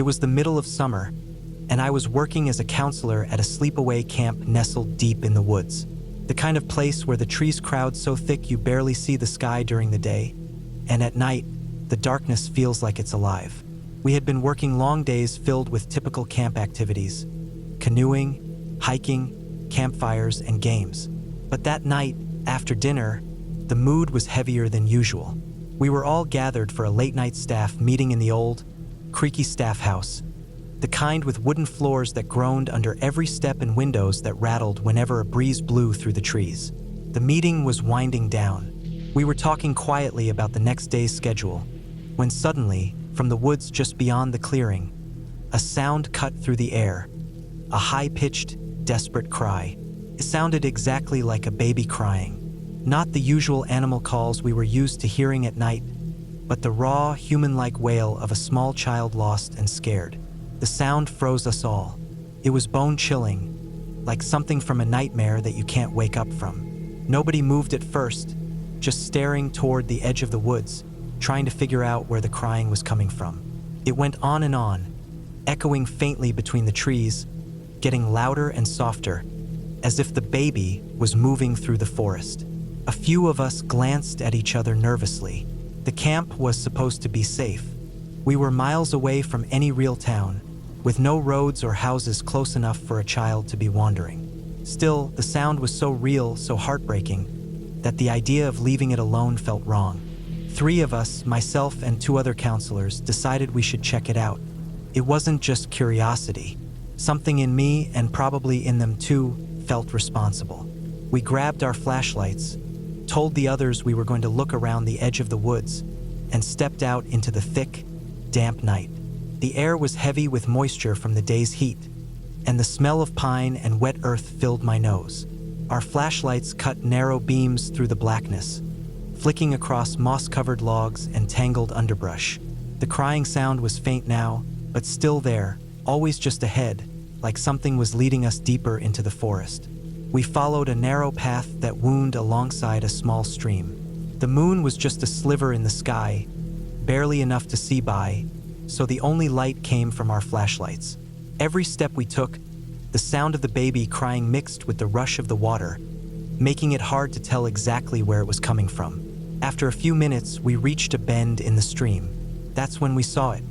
It was the middle of summer, and I was working as a counselor at a sleepaway camp nestled deep in the woods. The kind of place where the trees crowd so thick you barely see the sky during the day, and at night, the darkness feels like it's alive. We had been working long days filled with typical camp activities: canoeing, hiking, campfires, and games. But that night, after dinner, the mood was heavier than usual. We were all gathered for a late-night staff meeting in the old, creaky staff house, the kind with wooden floors that groaned under every step and windows that rattled whenever a breeze blew through the trees. The meeting was winding down. We were talking quietly about the next day's schedule, when suddenly, from the woods just beyond the clearing, a sound cut through the air, a high-pitched, desperate cry. It sounded exactly like a baby crying. Not the usual animal calls we were used to hearing at night, but the raw, human-like wail of a small child lost and scared. The sound froze us all. It was bone-chilling, like something from a nightmare that you can't wake up from. Nobody moved at first, just staring toward the edge of the woods, trying to figure out where the crying was coming from. It went on, echoing faintly between the trees, getting louder and softer, as if the baby was moving through the forest. A few of us glanced at each other nervously. The camp was supposed to be safe. We were miles away from any real town, with no roads or houses close enough for a child to be wandering. Still, the sound was so real, so heartbreaking, that the idea of leaving it alone felt wrong. 3 of us, myself and 2 other counselors, decided we should check it out. It wasn't just curiosity. Something in me, and probably in them too, felt responsible. We grabbed our flashlights, told the others we were going to look around the edge of the woods, and stepped out into the thick, damp night. The air was heavy with moisture from the day's heat, and the smell of pine and wet earth filled my nose. Our flashlights cut narrow beams through the blackness, flicking across moss-covered logs and tangled underbrush. The crying sound was faint now, but still there, always just ahead, like something was leading us deeper into the forest. We followed a narrow path that wound alongside a small stream. The moon was just a sliver in the sky, barely enough to see by, so the only light came from our flashlights. Every step we took, the sound of the baby crying mixed with the rush of the water, making it hard to tell exactly where it was coming from. After a few minutes, we reached a bend in the stream. That's when we saw it.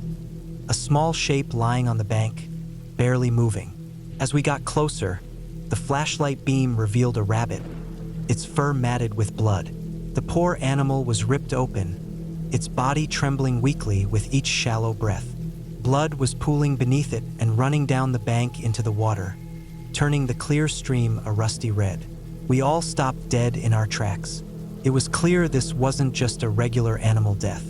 A small shape lying on the bank, barely moving. As we got closer, the flashlight beam revealed a rabbit, its fur matted with blood. The poor animal was ripped open, its body trembling weakly with each shallow breath. Blood was pooling beneath it and running down the bank into the water, turning the clear stream a rusty red. We all stopped dead in our tracks. It was clear this wasn't just a regular animal death.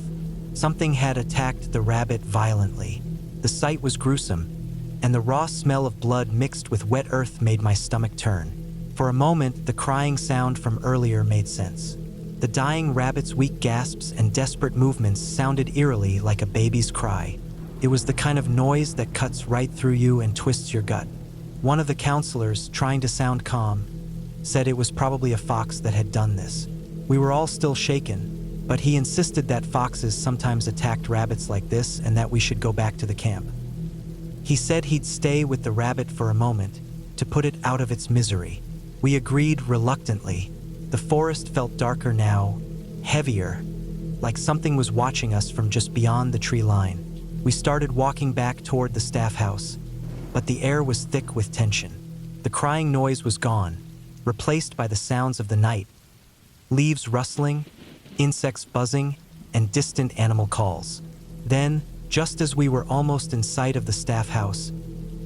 Something had attacked the rabbit violently. The sight was gruesome, and the raw smell of blood mixed with wet earth made my stomach turn. For a moment, the crying sound from earlier made sense. The dying rabbit's weak gasps and desperate movements sounded eerily like a baby's cry. It was the kind of noise that cuts right through you and twists your gut. One of the counselors, trying to sound calm, said it was probably a fox that had done this. We were all still shaken, but he insisted that foxes sometimes attacked rabbits like this and that we should go back to the camp. He said he'd stay with the rabbit for a moment to put it out of its misery. We agreed reluctantly. The forest felt darker now, heavier, like something was watching us from just beyond the tree line. We started walking back toward the staff house, but the air was thick with tension. The crying noise was gone, replaced by the sounds of the night. Leaves rustling, insects buzzing, and distant animal calls. Then, just as we were almost in sight of the staff house,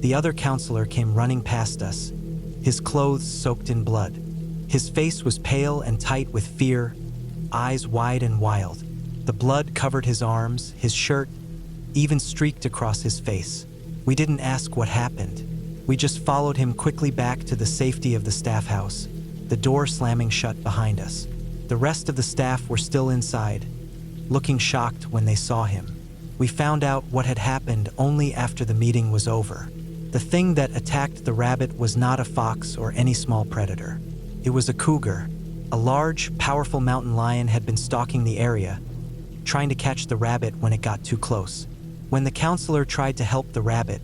the other counselor came running past us, his clothes soaked in blood. His face was pale and tight with fear, eyes wide and wild. The blood covered his arms, his shirt, even streaked across his face. We didn't ask what happened. We just followed him quickly back to the safety of the staff house, the door slamming shut behind us. The rest of the staff were still inside, looking shocked when they saw him. We found out what had happened only after the meeting was over. The thing that attacked the rabbit was not a fox or any small predator. It was a cougar. A large, powerful mountain lion had been stalking the area, trying to catch the rabbit when it got too close. When the counselor tried to help the rabbit,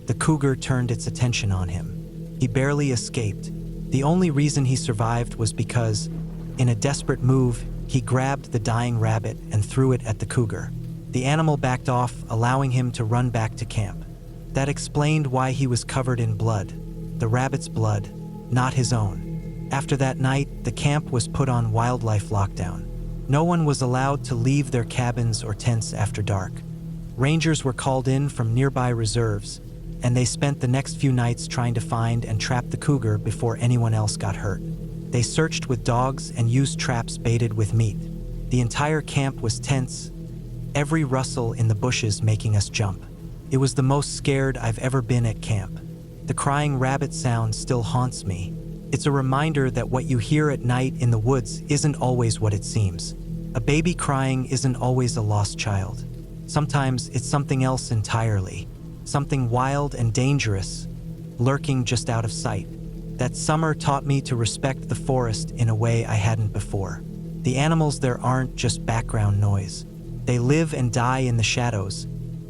the cougar turned its attention on him. He barely escaped. The only reason he survived was because, in a desperate move, he grabbed the dying rabbit and threw it at the cougar. The animal backed off, allowing him to run back to camp. That explained why he was covered in blood. The rabbit's blood, not his own. After that night, the camp was put on wildlife lockdown. No one was allowed to leave their cabins or tents after dark. Rangers were called in from nearby reserves, and they spent the next few nights trying to find and trap the cougar before anyone else got hurt. They searched with dogs and used traps baited with meat. The entire camp was tense, every rustle in the bushes making us jump. It was the most scared I've ever been at camp. The crying rabbit sound still haunts me. It's a reminder that what you hear at night in the woods isn't always what it seems. A baby crying isn't always a lost child. Sometimes it's something else entirely. Something wild and dangerous, lurking just out of sight. That summer taught me to respect the forest in a way I hadn't before. The animals there aren't just background noise. They live and die in the shadows,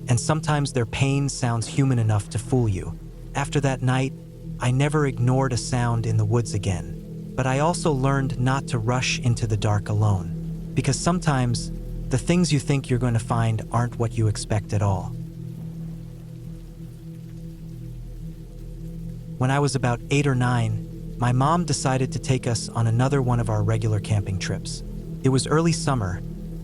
and sometimes their pain sounds human enough to fool you. After that night, I never ignored a sound in the woods again. But I also learned not to rush into the dark alone. Because sometimes, the things you think you're going to find aren't what you expect at all. When I was about 8 or 9, my mom decided to take us on another one of our regular camping trips. It was early summer,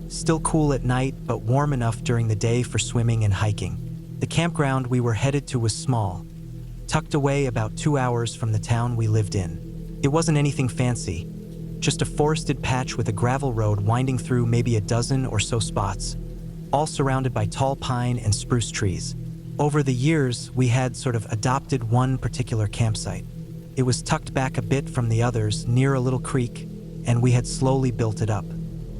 still cool at night but warm enough during the day for swimming and hiking. The campground we were headed to was small, tucked away about 2 hours from the town we lived in. It wasn't anything fancy, just a forested patch with a gravel road winding through maybe a dozen or so spots, all surrounded by tall pine and spruce trees. Over the years, we had sort of adopted one particular campsite. It was tucked back a bit from the others near a little creek, and we had slowly built it up.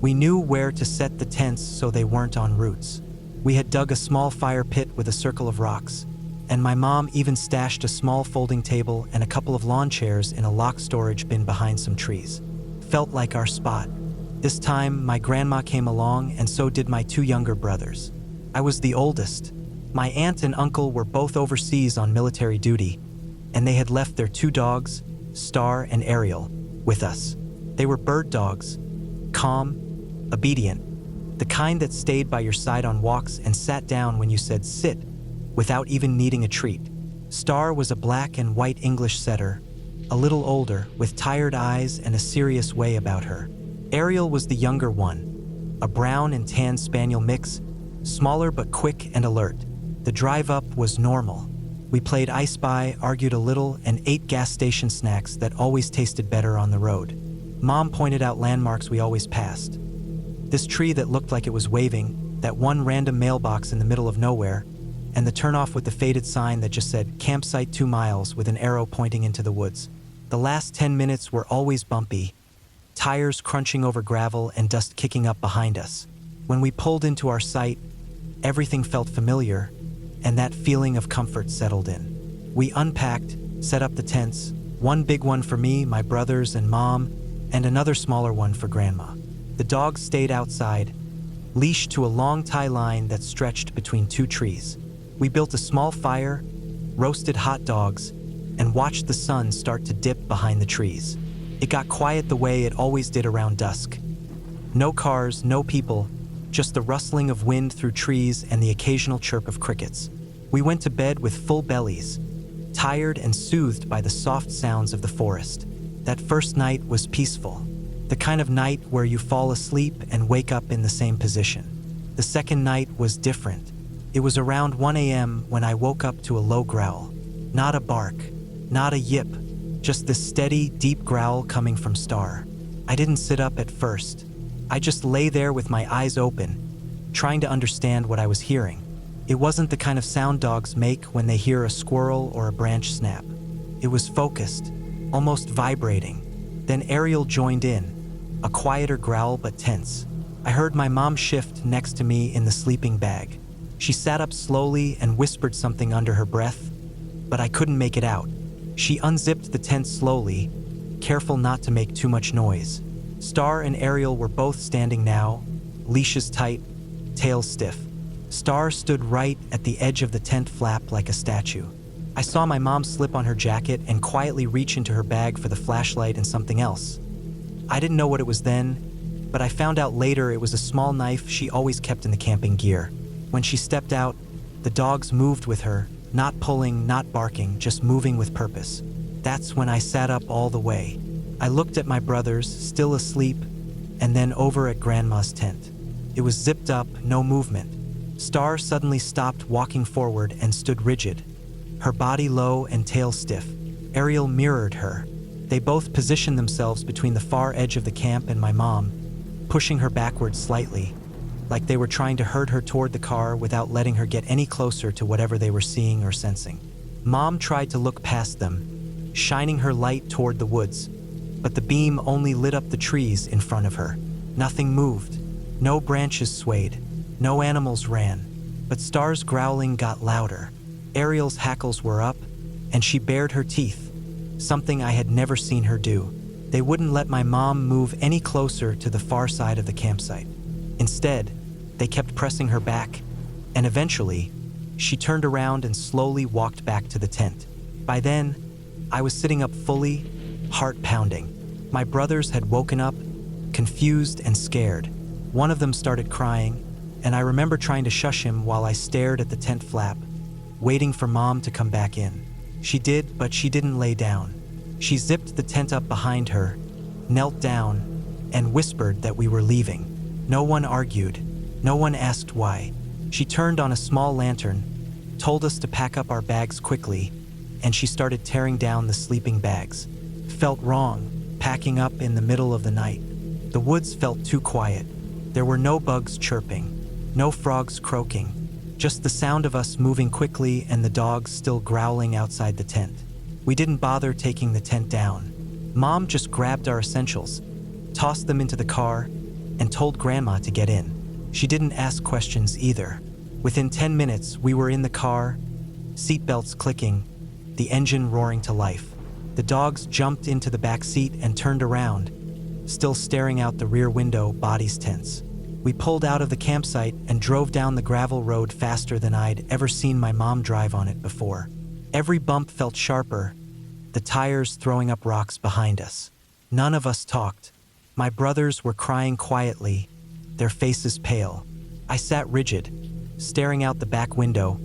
We knew where to set the tents so they weren't on roots. We had dug a small fire pit with a circle of rocks, and my mom even stashed a small folding table and a couple of lawn chairs in a locked storage bin behind some trees. Felt like our spot. This time, my grandma came along, and so did my 2 younger brothers. I was the oldest. My aunt and uncle were both overseas on military duty, and they had left their 2 dogs, Star and Ariel, with us. They were bird dogs, calm, obedient, the kind that stayed by your side on walks and sat down when you said sit, without even needing a treat. Star was a black and white English setter, a little older, with tired eyes and a serious way about her. Ariel was the younger one, a brown and tan spaniel mix, smaller but quick and alert. The drive up was normal. We played I Spy, argued a little, and ate gas station snacks that always tasted better on the road. Mom pointed out landmarks we always passed. This tree that looked like it was waving, that one random mailbox in the middle of nowhere, and the turnoff with the faded sign that just said, "Campsite 2 miles," with an arrow pointing into the woods. The last 10 minutes were always bumpy, tires crunching over gravel and dust kicking up behind us. When we pulled into our site, everything felt familiar, and that feeling of comfort settled in. We unpacked, set up the tents, one big one for me, my brothers, and Mom, and another smaller one for Grandma. The dogs stayed outside, leashed to a long tie line that stretched between 2 trees. We built a small fire, roasted hot dogs, and watched the sun start to dip behind the trees. It got quiet the way it always did around dusk. No cars, no people, just the rustling of wind through trees and the occasional chirp of crickets. We went to bed with full bellies, tired and soothed by the soft sounds of the forest. That first night was peaceful, the kind of night where you fall asleep and wake up in the same position. The second night was different. It was around 1 a.m. when I woke up to a low growl. Not a bark, not a yip, just this steady, deep growl coming from Star. I didn't sit up at first. I just lay there with my eyes open, trying to understand what I was hearing. It wasn't the kind of sound dogs make when they hear a squirrel or a branch snap. It was focused, almost vibrating. Then Ariel joined in, a quieter growl but tense. I heard my mom shift next to me in the sleeping bag. She sat up slowly and whispered something under her breath, but I couldn't make it out. She unzipped the tent slowly, careful not to make too much noise. Star and Ariel were both standing now, leashes tight, tails stiff. Star stood right at the edge of the tent flap like a statue. I saw my mom slip on her jacket and quietly reach into her bag for the flashlight and something else. I didn't know what it was then, but I found out later it was a small knife she always kept in the camping gear. When she stepped out, the dogs moved with her, not pulling, not barking, just moving with purpose. That's when I sat up all the way. I looked at my brothers, still asleep, and then over at Grandma's tent. It was zipped up, no movement. Star suddenly stopped walking forward and stood rigid, her body low and tail stiff. Ariel mirrored her. They both positioned themselves between the far edge of the camp and my mom, pushing her backwards slightly, like they were trying to herd her toward the car without letting her get any closer to whatever they were seeing or sensing. Mom tried to look past them, shining her light toward the woods, but the beam only lit up the trees in front of her. Nothing moved. No branches swayed. No animals ran. But Star's growling got louder. Ariel's hackles were up, and she bared her teeth, something I had never seen her do. They wouldn't let my mom move any closer to the far side of the campsite. Instead, they kept pressing her back, and eventually, she turned around and slowly walked back to the tent. By then, I was sitting up fully, heart pounding. My brothers had woken up, confused and scared. One of them started crying, and I remember trying to shush him while I stared at the tent flap, waiting for Mom to come back in. She did, but she didn't lay down. She zipped the tent up behind her, knelt down, and whispered that we were leaving. No one argued. No one asked why. She turned on a small lantern, told us to pack up our bags quickly, and she started tearing down the sleeping bags. Felt wrong, packing up in the middle of the night. The woods felt too quiet. There were no bugs chirping, no frogs croaking, just the sound of us moving quickly and the dogs still growling outside the tent. We didn't bother taking the tent down. Mom just grabbed our essentials, tossed them into the car, and told Grandma to get in. She didn't ask questions either. Within 10 minutes, we were in the car, seatbelts clicking, the engine roaring to life. The dogs jumped into the back seat and turned around, still staring out the rear window, bodies tense. We pulled out of the campsite and drove down the gravel road faster than I'd ever seen my mom drive on it before. Every bump felt sharper, the tires throwing up rocks behind us. None of us talked. My brothers were crying quietly, their faces pale. I sat rigid, staring out the back window,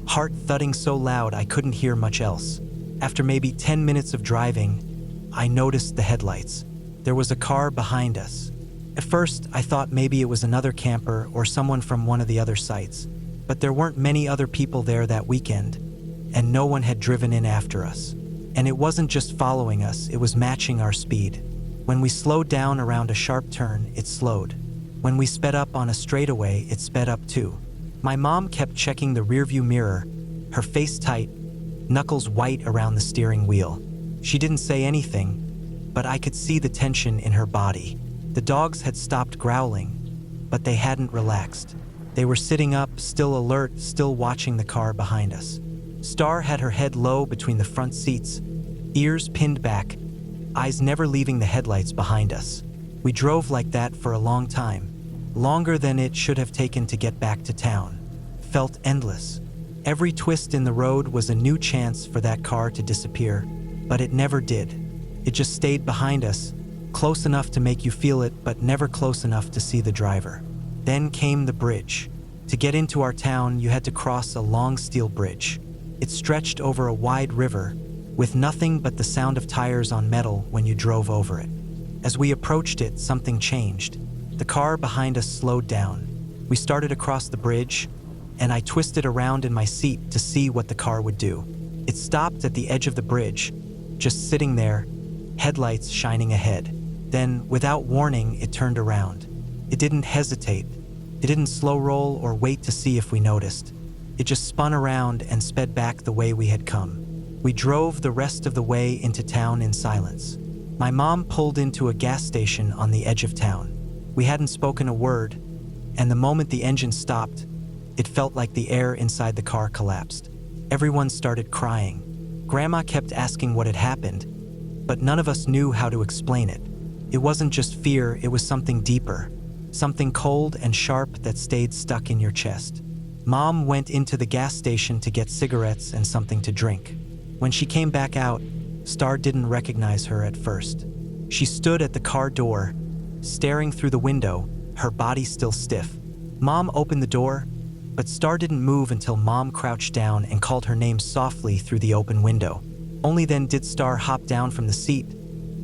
heart thudding so loud I couldn't hear much else. After maybe 10 minutes of driving, I noticed the headlights. There was a car behind us. At first, I thought maybe it was another camper or someone from one of the other sites, but there weren't many other people there that weekend, and no one had driven in after us. And it wasn't just following us, it was matching our speed. When we slowed down around a sharp turn, it slowed. When we sped up on a straightaway, it sped up too. My mom kept checking the rearview mirror, her face tight, knuckles white around the steering wheel. She didn't say anything, but I could see the tension in her body. The dogs had stopped growling, but they hadn't relaxed. They were sitting up, still alert, still watching the car behind us. Star had her head low between the front seats, ears pinned back, eyes never leaving the headlights behind us. We drove like that for a long time, longer than it should have taken to get back to town. Felt endless. Every twist in the road was a new chance for that car to disappear, but it never did. It just stayed behind us, close enough to make you feel it, but never close enough to see the driver. Then came the bridge. To get into our town, you had to cross a long steel bridge. It stretched over a wide river, with nothing but the sound of tires on metal when you drove over it. As we approached it, something changed. The car behind us slowed down. We started across the bridge, and I twisted around in my seat to see what the car would do. It stopped at the edge of the bridge, just sitting there, headlights shining ahead. Then, without warning, it turned around. It didn't hesitate. It didn't slow roll or wait to see if we noticed. It just spun around and sped back the way we had come. We drove the rest of the way into town in silence. My mom pulled into a gas station on the edge of town. We hadn't spoken a word, and the moment the engine stopped, it felt like the air inside the car collapsed. Everyone started crying. Grandma kept asking what had happened, but none of us knew how to explain it. It wasn't just fear, it was something deeper, something cold and sharp that stayed stuck in your chest. Mom went into the gas station to get cigarettes and something to drink. When she came back out, Star didn't recognize her at first. She stood at the car door, staring through the window, her body still stiff. Mom opened the door, but Star didn't move until Mom crouched down and called her name softly through the open window. Only then did Star hop down from the seat,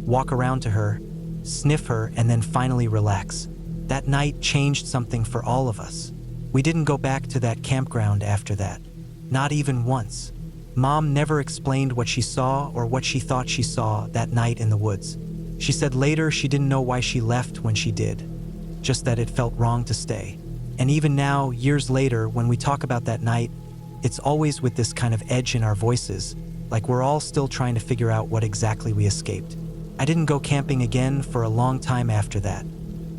walk around to her, sniff her, and then finally relax. That night changed something for all of us. We didn't go back to that campground after that. Not even once. Mom never explained what she saw or what she thought she saw that night in the woods. She said later she didn't know why she left when she did, just that it felt wrong to stay. And even now, years later, when we talk about that night, it's always with this kind of edge in our voices, like we're all still trying to figure out what exactly we escaped. I didn't go camping again for a long time after that.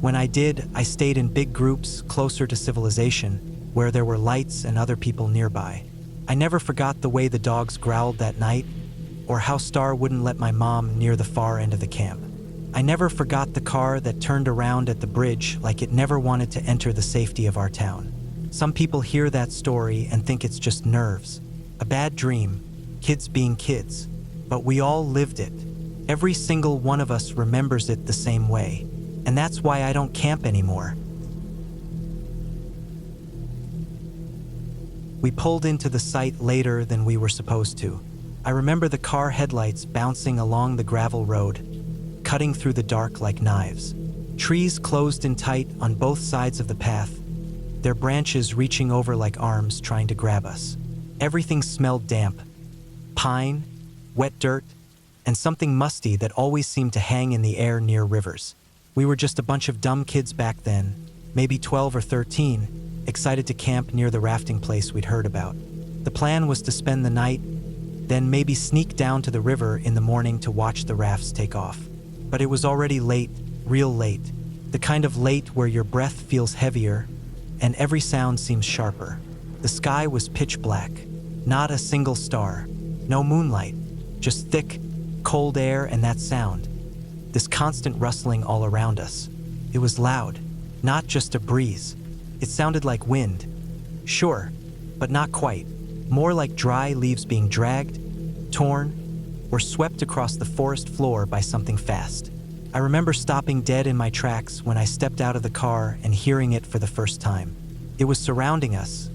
When I did, I stayed in big groups closer to civilization, where there were lights and other people nearby. I never forgot the way the dogs growled that night, or how Star wouldn't let my mom near the far end of the camp. I never forgot the car that turned around at the bridge like it never wanted to enter the safety of our town. Some people hear that story and think it's just nerves, a bad dream, kids being kids, but we all lived it. Every single one of us remembers it the same way, and that's why I don't camp anymore. We pulled into the site later than we were supposed to. I remember the car headlights bouncing along the gravel road, cutting through the dark like knives. Trees closed in tight on both sides of the path, their branches reaching over like arms trying to grab us. Everything smelled damp. Pine, wet dirt, and something musty that always seemed to hang in the air near rivers. We were just a bunch of dumb kids back then, maybe 12 or 13, excited to camp near the rafting place we'd heard about. The plan was to spend the night, then maybe sneak down to the river in the morning to watch the rafts take off. But it was already late, real late, the kind of late where your breath feels heavier and every sound seems sharper. The sky was pitch black, not a single star, no moonlight, just thick, cold air and that sound, this constant rustling all around us. It was loud, not just a breeze. It sounded like wind, sure, but not quite, more like dry leaves being dragged, torn, or swept across the forest floor by something fast. I remember stopping dead in my tracks when I stepped out of the car and hearing it for the first time. It was surrounding us,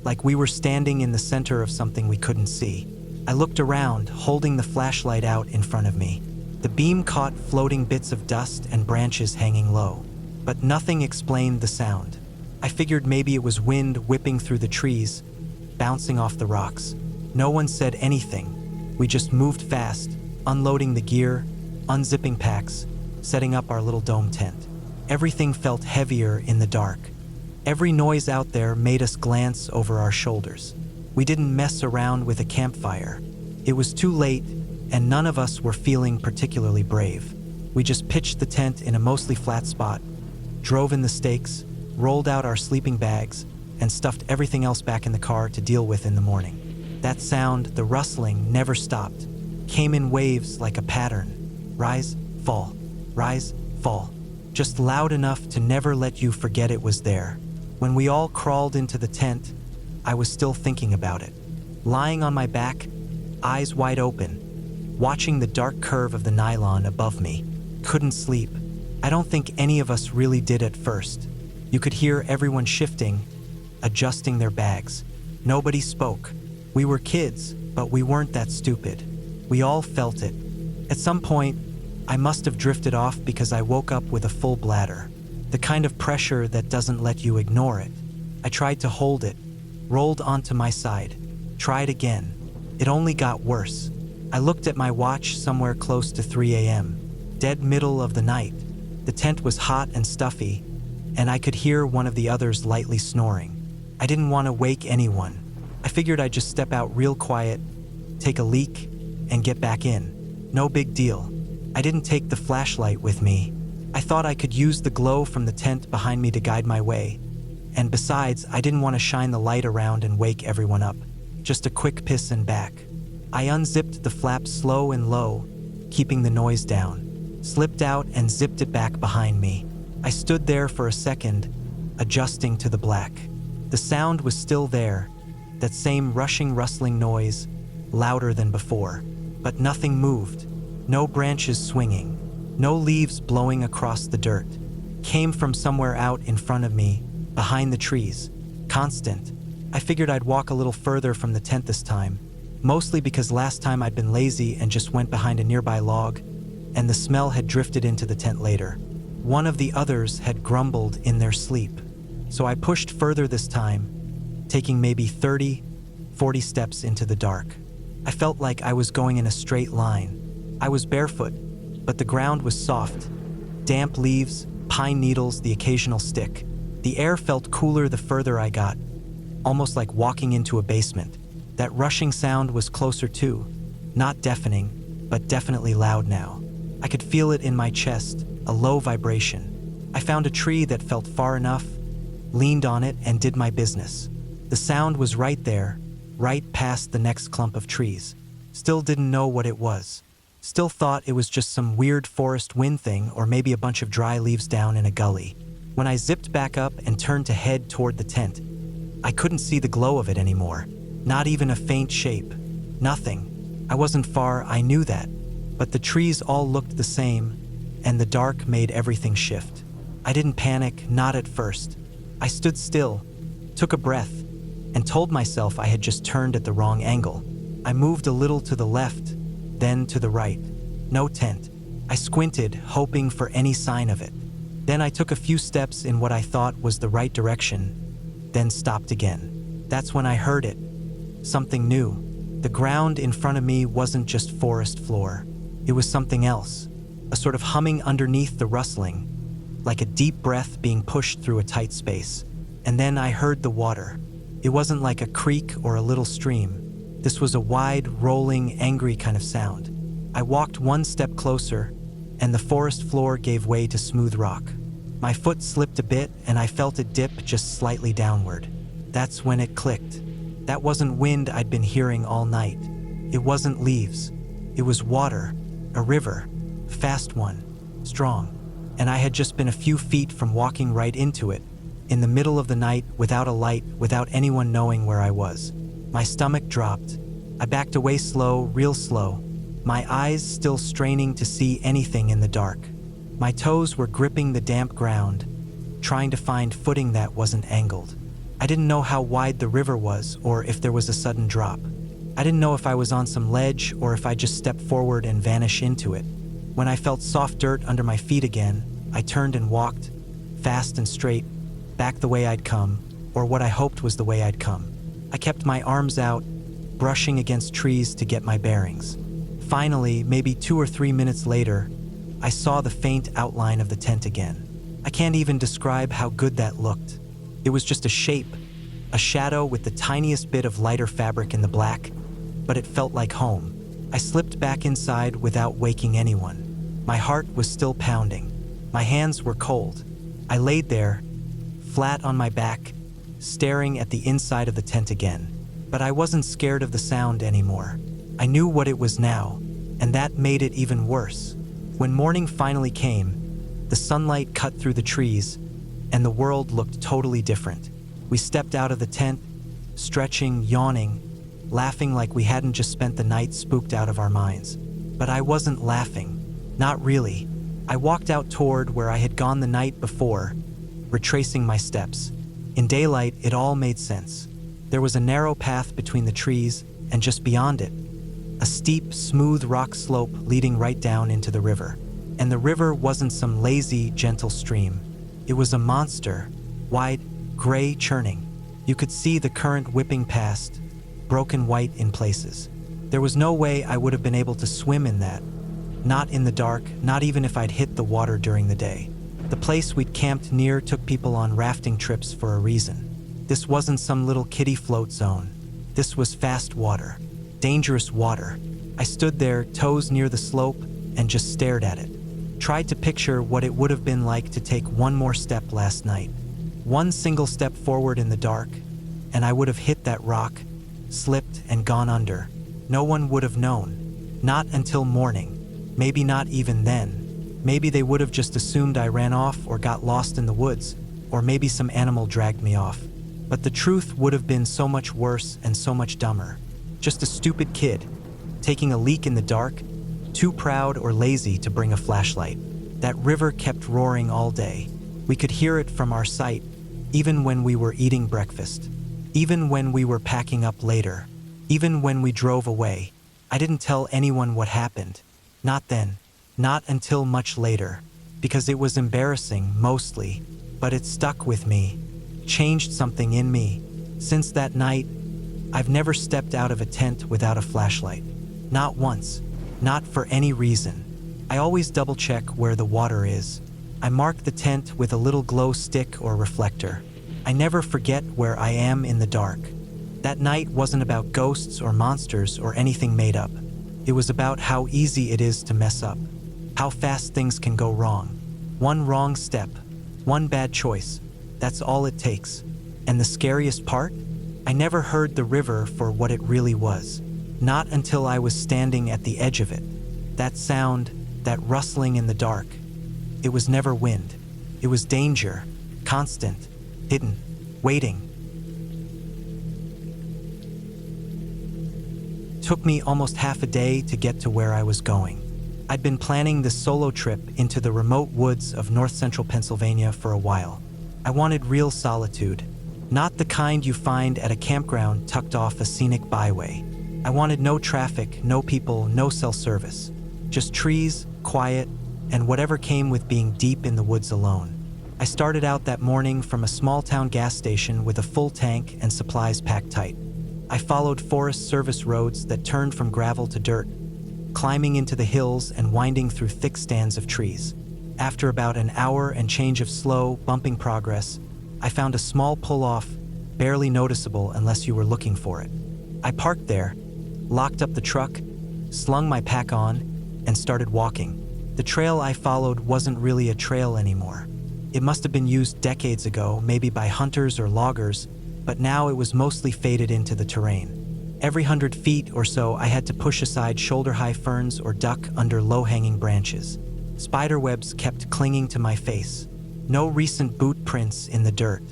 like we were standing in the center of something we couldn't see. I looked around, holding the flashlight out in front of me. The beam caught floating bits of dust and branches hanging low, but nothing explained the sound. I figured maybe it was wind whipping through the trees, bouncing off the rocks. No one said anything. We just moved fast, unloading the gear, unzipping packs, setting up our little dome tent. Everything felt heavier in the dark. Every noise out there made us glance over our shoulders. We didn't mess around with a campfire. It was too late, and none of us were feeling particularly brave. We just pitched the tent in a mostly flat spot, drove in the stakes, rolled out our sleeping bags, and stuffed everything else back in the car to deal with in the morning. That sound, the rustling, never stopped, came in waves like a pattern. Rise, fall, just loud enough to never let you forget it was there. When we all crawled into the tent, I was still thinking about it. Lying on my back, eyes wide open, watching the dark curve of the nylon above me. Couldn't sleep. I don't think any of us really did at first. You could hear everyone shifting, adjusting their bags. Nobody spoke. We were kids, but we weren't that stupid. We all felt it. At some point, I must have drifted off because I woke up with a full bladder. The kind of pressure that doesn't let you ignore it. I tried to hold it, rolled onto my side, tried again. It only got worse. I looked at my watch somewhere close to 3 a.m., dead middle of the night. The tent was hot and stuffy, and I could hear one of the others lightly snoring. I didn't want to wake anyone. I figured I'd just step out real quiet, take a leak, and get back in. No big deal. I didn't take the flashlight with me. I thought I could use the glow from the tent behind me to guide my way. And besides, I didn't want to shine the light around and wake everyone up. Just a quick piss and back. I unzipped the flap slow and low, keeping the noise down, slipped out and zipped it back behind me. I stood there for a second, adjusting to the black. The sound was still there, that same rushing, rustling noise, louder than before. But nothing moved. No branches swinging, no leaves blowing across the dirt. Came from somewhere out in front of me, behind the trees. Constant. I figured I'd walk a little further from the tent this time, mostly because last time I'd been lazy and just went behind a nearby log, and the smell had drifted into the tent later. One of the others had grumbled in their sleep, so I pushed further this time, taking maybe 30, 40 steps into the dark. I felt like I was going in a straight line. I was barefoot, but the ground was soft. Damp leaves, pine needles, the occasional stick. The air felt cooler the further I got, almost like walking into a basement. That rushing sound was closer too, not deafening, but definitely loud now. I could feel it in my chest, a low vibration. I found a tree that felt far enough, leaned on it, and did my business. The sound was right there, right past the next clump of trees. Still didn't know what it was. Still thought it was just some weird forest wind thing, or maybe a bunch of dry leaves down in a gully. When I zipped back up and turned to head toward the tent, I couldn't see the glow of it anymore. Not even a faint shape. Nothing. I wasn't far, I knew that. But the trees all looked the same, and the dark made everything shift. I didn't panic, not at first. I stood still, took a breath, and told myself I had just turned at the wrong angle. I moved a little to the left, then to the right. No tent. I squinted, hoping for any sign of it. Then I took a few steps in what I thought was the right direction, then stopped again. That's when I heard it. Something new. The ground in front of me wasn't just forest floor. It was something else. A sort of humming underneath the rustling, like a deep breath being pushed through a tight space. And then I heard the water. It wasn't like a creek or a little stream. This was a wide, rolling, angry kind of sound. I walked one step closer, and the forest floor gave way to smooth rock. My foot slipped a bit, and I felt it dip just slightly downward. That's when it clicked. That wasn't wind I'd been hearing all night. It wasn't leaves. It was water, a river, fast one, strong. And I had just been a few feet from walking right into it, in the middle of the night, without a light, without anyone knowing where I was. My stomach dropped. I backed away slow, real slow, my eyes still straining to see anything in the dark. My toes were gripping the damp ground, trying to find footing that wasn't angled. I didn't know how wide the river was or if there was a sudden drop. I didn't know if I was on some ledge or if I just stepped forward and vanish into it. When I felt soft dirt under my feet again, I turned and walked, fast and straight, back the way I'd come, or what I hoped was the way I'd come. I kept my arms out, brushing against trees to get my bearings. Finally, maybe 2 or 3 minutes later, I saw the faint outline of the tent again. I can't even describe how good that looked. It was just a shape, a shadow with the tiniest bit of lighter fabric in the black, but it felt like home. I slipped back inside without waking anyone. My heart was still pounding. My hands were cold. I laid there, flat on my back, staring at the inside of the tent again. But I wasn't scared of the sound anymore. I knew what it was now, and that made it even worse. When morning finally came, the sunlight cut through the trees, and the world looked totally different. We stepped out of the tent, stretching, yawning, laughing like we hadn't just spent the night spooked out of our minds. But I wasn't laughing. Not really. I walked out toward where I had gone the night before, retracing my steps. In daylight, it all made sense. There was a narrow path between the trees, and just beyond it, a steep, smooth rock slope leading right down into the river. And the river wasn't some lazy, gentle stream. It was a monster, wide, gray, churning. You could see the current whipping past, broken white in places. There was no way I would have been able to swim in that. Not in the dark, not even if I'd hit the water during the day. The place we'd camped near took people on rafting trips for a reason. This wasn't some little kiddie float zone. This was fast water. Dangerous water. I stood there, toes near the slope, and just stared at it. Tried to picture what it would have been like to take one more step last night. One single step forward in the dark, and I would have hit that rock, slipped, and gone under. No one would have known. Not until morning. Maybe not even then. Maybe they would have just assumed I ran off or got lost in the woods, or maybe some animal dragged me off. But the truth would have been so much worse and so much dumber. Just a stupid kid, taking a leak in the dark, too proud or lazy to bring a flashlight. That river kept roaring all day. We could hear it from our site, even when we were eating breakfast, even when we were packing up later, even when we drove away. I didn't tell anyone what happened. Not then. Not until much later. Because it was embarrassing, mostly. But it stuck with me. Changed something in me. Since that night, I've never stepped out of a tent without a flashlight. Not once. Not for any reason. I always double-check where the water is. I mark the tent with a little glow stick or reflector. I never forget where I am in the dark. That night wasn't about ghosts or monsters or anything made up. It was about how easy it is to mess up. How fast things can go wrong. One wrong step. One bad choice. That's all it takes. And the scariest part? I never heard the river for what it really was. Not until I was standing at the edge of it. That sound, that rustling in the dark. It was never wind. It was danger. Constant. Hidden. Waiting. Took me almost half a day to get to where I was going. I'd been planning this solo trip into the remote woods of north-central Pennsylvania for a while. I wanted real solitude. Not the kind you find at a campground tucked off a scenic byway. I wanted no traffic, no people, no cell service. Just trees, quiet, and whatever came with being deep in the woods alone. I started out that morning from a small-town gas station with a full tank and supplies packed tight. I followed Forest Service roads that turned from gravel to dirt, climbing into the hills and winding through thick stands of trees. After about an hour and change of slow, bumping progress, I found a small pull-off, barely noticeable unless you were looking for it. I parked there, locked up the truck, slung my pack on, and started walking. The trail I followed wasn't really a trail anymore. It must have been used decades ago, maybe by hunters or loggers, but now it was mostly faded into the terrain. Every 100 feet or so, I had to push aside shoulder-high ferns or duck under low-hanging branches. Spiderwebs kept clinging to my face. No recent boot prints in the dirt.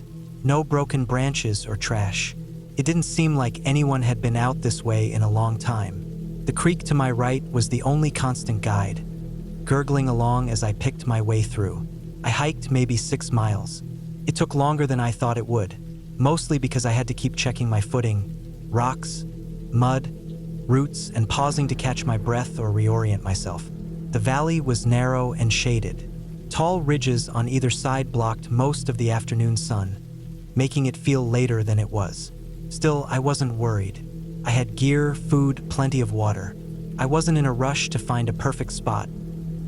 No broken branches or trash. It didn't seem like anyone had been out this way in a long time. The creek to my right was the only constant guide, gurgling along as I picked my way through. I hiked maybe 6 miles. It took longer than I thought it would, mostly because I had to keep checking my footing, rocks, mud, roots, and pausing to catch my breath or reorient myself. The valley was narrow and shaded. Tall ridges on either side blocked most of the afternoon sun, making it feel later than it was. Still, I wasn't worried. I had gear, food, plenty of water. I wasn't in a rush to find a perfect spot,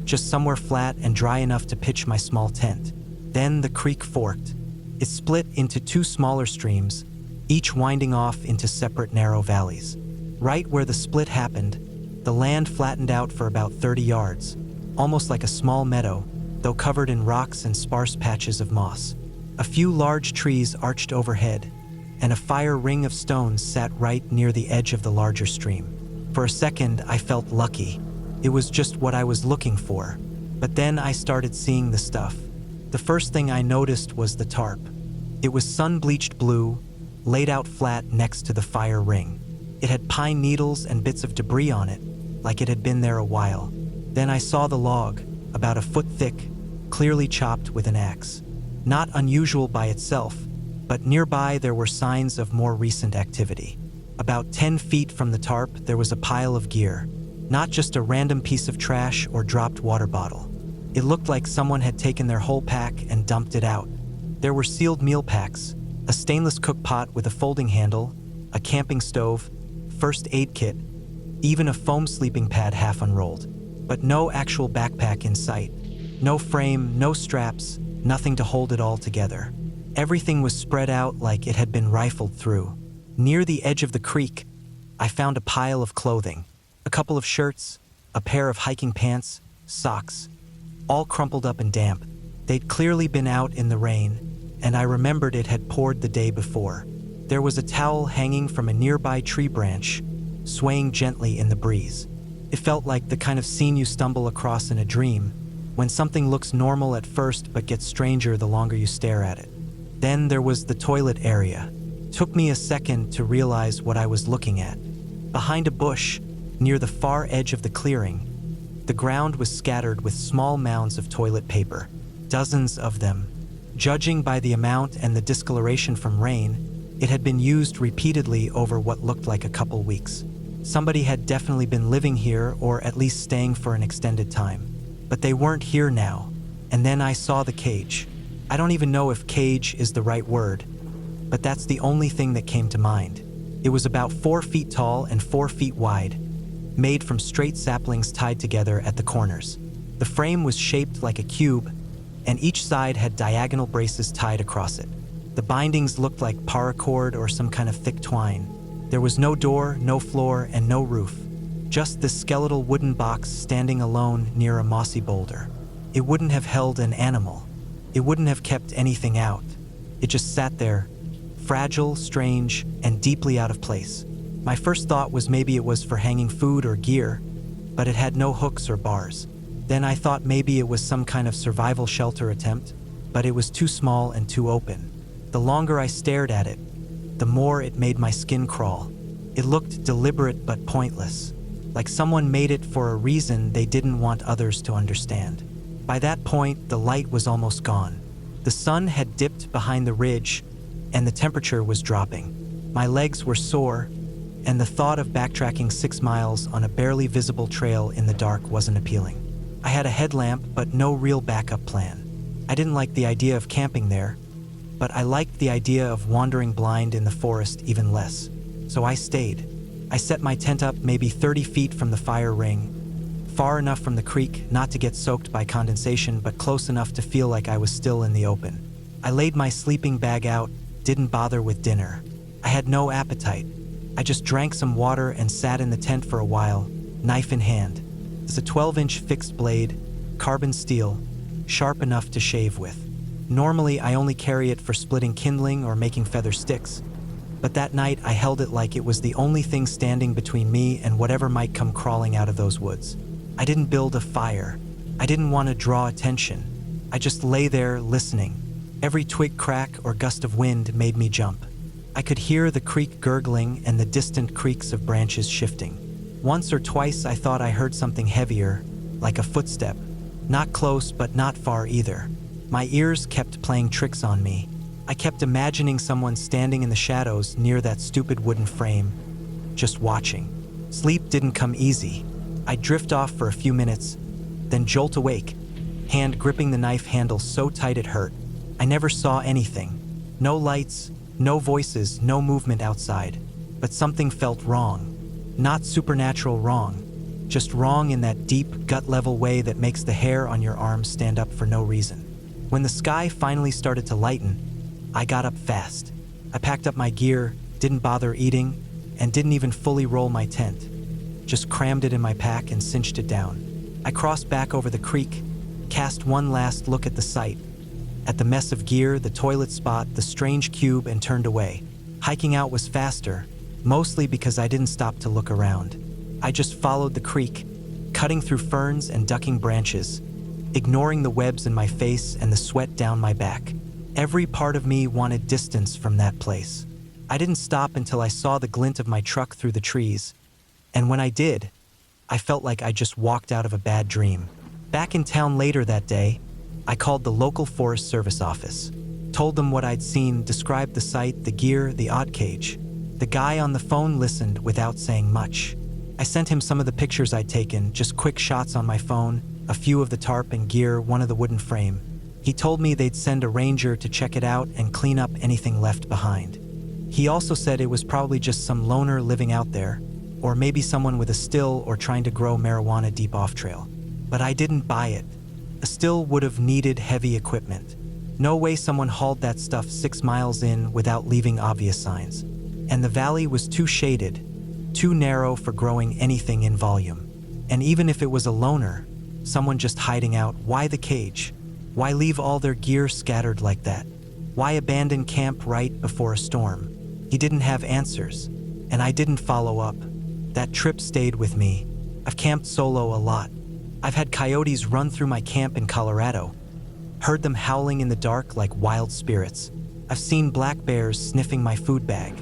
just somewhere flat and dry enough to pitch my small tent. Then the creek forked. It split into 2 smaller streams, each winding off into separate narrow valleys. Right where the split happened, the land flattened out for about 30 yards, almost like a small meadow, though covered in rocks and sparse patches of moss. A few large trees arched overhead, and a fire ring of stones sat right near the edge of the larger stream. For a second, I felt lucky. It was just what I was looking for. But then I started seeing the stuff. The first thing I noticed was the tarp. It was sun-bleached blue, laid out flat next to the fire ring. It had pine needles and bits of debris on it, like it had been there a while. Then I saw the log, about a foot thick, clearly chopped with an axe. Not unusual by itself, but nearby there were signs of more recent activity. About 10 feet from the tarp, there was a pile of gear, not just a random piece of trash or dropped water bottle. It looked like someone had taken their whole pack and dumped it out. There were sealed meal packs, a stainless cook pot with a folding handle, a camping stove, first aid kit, even a foam sleeping pad half unrolled. But no actual backpack in sight. No frame, no straps, nothing to hold it all together. Everything was spread out like it had been rifled through. Near the edge of the creek, I found a pile of clothing. A couple of shirts, a pair of hiking pants, socks, all crumpled up and damp. They'd clearly been out in the rain, and I remembered it had poured the day before. There was a towel hanging from a nearby tree branch, swaying gently in the breeze. It felt like the kind of scene you stumble across in a dream, when something looks normal at first but gets stranger the longer you stare at it. Then there was the toilet area. Took me a second to realize what I was looking at. Behind a bush, near the far edge of the clearing, the ground was scattered with small mounds of toilet paper, dozens of them. Judging by the amount and the discoloration from rain, it had been used repeatedly over what looked like a couple weeks. Somebody had definitely been living here or at least staying for an extended time. But they weren't here now. And then I saw the cage. I don't even know if cage is the right word, but that's the only thing that came to mind. It was about 4 feet tall and 4 feet wide, made from straight saplings tied together at the corners. The frame was shaped like a cube, and each side had diagonal braces tied across it. The bindings looked like paracord or some kind of thick twine. There was no door, no floor, and no roof. Just this skeletal wooden box standing alone near a mossy boulder. It wouldn't have held an animal. It wouldn't have kept anything out. It just sat there, fragile, strange, and deeply out of place. My first thought was maybe it was for hanging food or gear, but it had no hooks or bars. Then I thought maybe it was some kind of survival shelter attempt, but it was too small and too open. The longer I stared at it, the more it made my skin crawl. It looked deliberate but pointless, like someone made it for a reason they didn't want others to understand. By that point, the light was almost gone. The sun had dipped behind the ridge, and the temperature was dropping. My legs were sore, and the thought of backtracking 6 miles on a barely visible trail in the dark wasn't appealing. I had a headlamp, but no real backup plan. I didn't like the idea of camping there, but I liked the idea of wandering blind in the forest even less. So I stayed. I set my tent up maybe 30 feet from the fire ring, far enough from the creek not to get soaked by condensation, but close enough to feel like I was still in the open. I laid my sleeping bag out, didn't bother with dinner. I had no appetite. I just drank some water and sat in the tent for a while, knife in hand. It's a 12-inch fixed blade, carbon steel, sharp enough to shave with. Normally, I only carry it for splitting kindling or making feather sticks, but that night I held it like it was the only thing standing between me and whatever might come crawling out of those woods. I didn't build a fire. I didn't want to draw attention. I just lay there listening. Every twig crack or gust of wind made me jump. I could hear the creek gurgling and the distant creaks of branches shifting. Once or twice I thought I heard something heavier, like a footstep. Not close, but not far either. My ears kept playing tricks on me. I kept imagining someone standing in the shadows near that stupid wooden frame, just watching. Sleep didn't come easy. I'd drift off for a few minutes, then jolt awake, hand gripping the knife handle so tight it hurt. I never saw anything. No lights, no voices, no movement outside. But something felt wrong. Not supernatural wrong, just wrong in that deep, gut-level way that makes the hair on your arm stand up for no reason. When the sky finally started to lighten, I got up fast. I packed up my gear, didn't bother eating, and didn't even fully roll my tent. Just crammed it in my pack and cinched it down. I crossed back over the creek, cast one last look at the site, at the mess of gear, the toilet spot, the strange cube, and turned away. Hiking out was faster, mostly because I didn't stop to look around. I just followed the creek, cutting through ferns and ducking branches, ignoring the webs in my face and the sweat down my back. Every part of me wanted distance from that place. I didn't stop until I saw the glint of my truck through the trees, and when I did, I felt like I just walked out of a bad dream. Back in town later that day, I called the local Forest Service office, told them what I'd seen, described the site, the gear, the odd cage. The guy on the phone listened without saying much. I sent him some of the pictures I'd taken, just quick shots on my phone, a few of the tarp and gear, one of the wooden frame. He told me they'd send a ranger to check it out and clean up anything left behind. He also said it was probably just some loner living out there, or maybe someone with a still or trying to grow marijuana deep off trail. But I didn't buy it. A still would have needed heavy equipment. No way someone hauled that stuff 6 miles in without leaving obvious signs. And the valley was too shaded, too narrow for growing anything in volume. And even if it was a loner, someone just hiding out, why the cage? Why leave all their gear scattered like that? Why abandon camp right before a storm? He didn't have answers, and I didn't follow up. That trip stayed with me. I've camped solo a lot. I've had coyotes run through my camp in Colorado, heard them howling in the dark like wild spirits. I've seen black bears sniffing my food bag.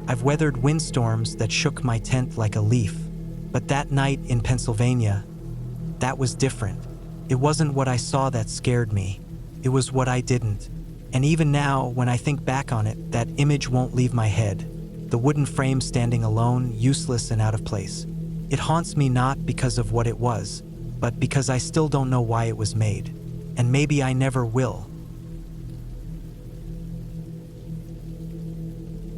I've weathered windstorms that shook my tent like a leaf. But that night in Pennsylvania, that was different. It wasn't what I saw that scared me. It was what I didn't. And even now, when I think back on it, that image won't leave my head. The wooden frame standing alone, useless and out of place. It haunts me not because of what it was, but because I still don't know why it was made. And maybe I never will.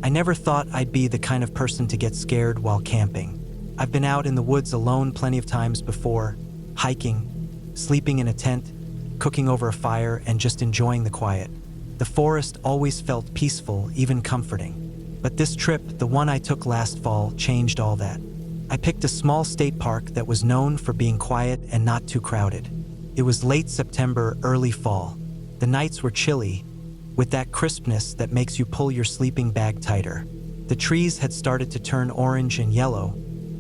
I never thought I'd be the kind of person to get scared while camping. I've been out in the woods alone plenty of times before, hiking, sleeping in a tent, cooking over a fire, and just enjoying the quiet. The forest always felt peaceful, even comforting. But this trip, the one I took last fall, changed all that. I picked a small state park that was known for being quiet and not too crowded. It was late September, early fall. The nights were chilly, with that crispness that makes you pull your sleeping bag tighter. The trees had started to turn orange and yellow,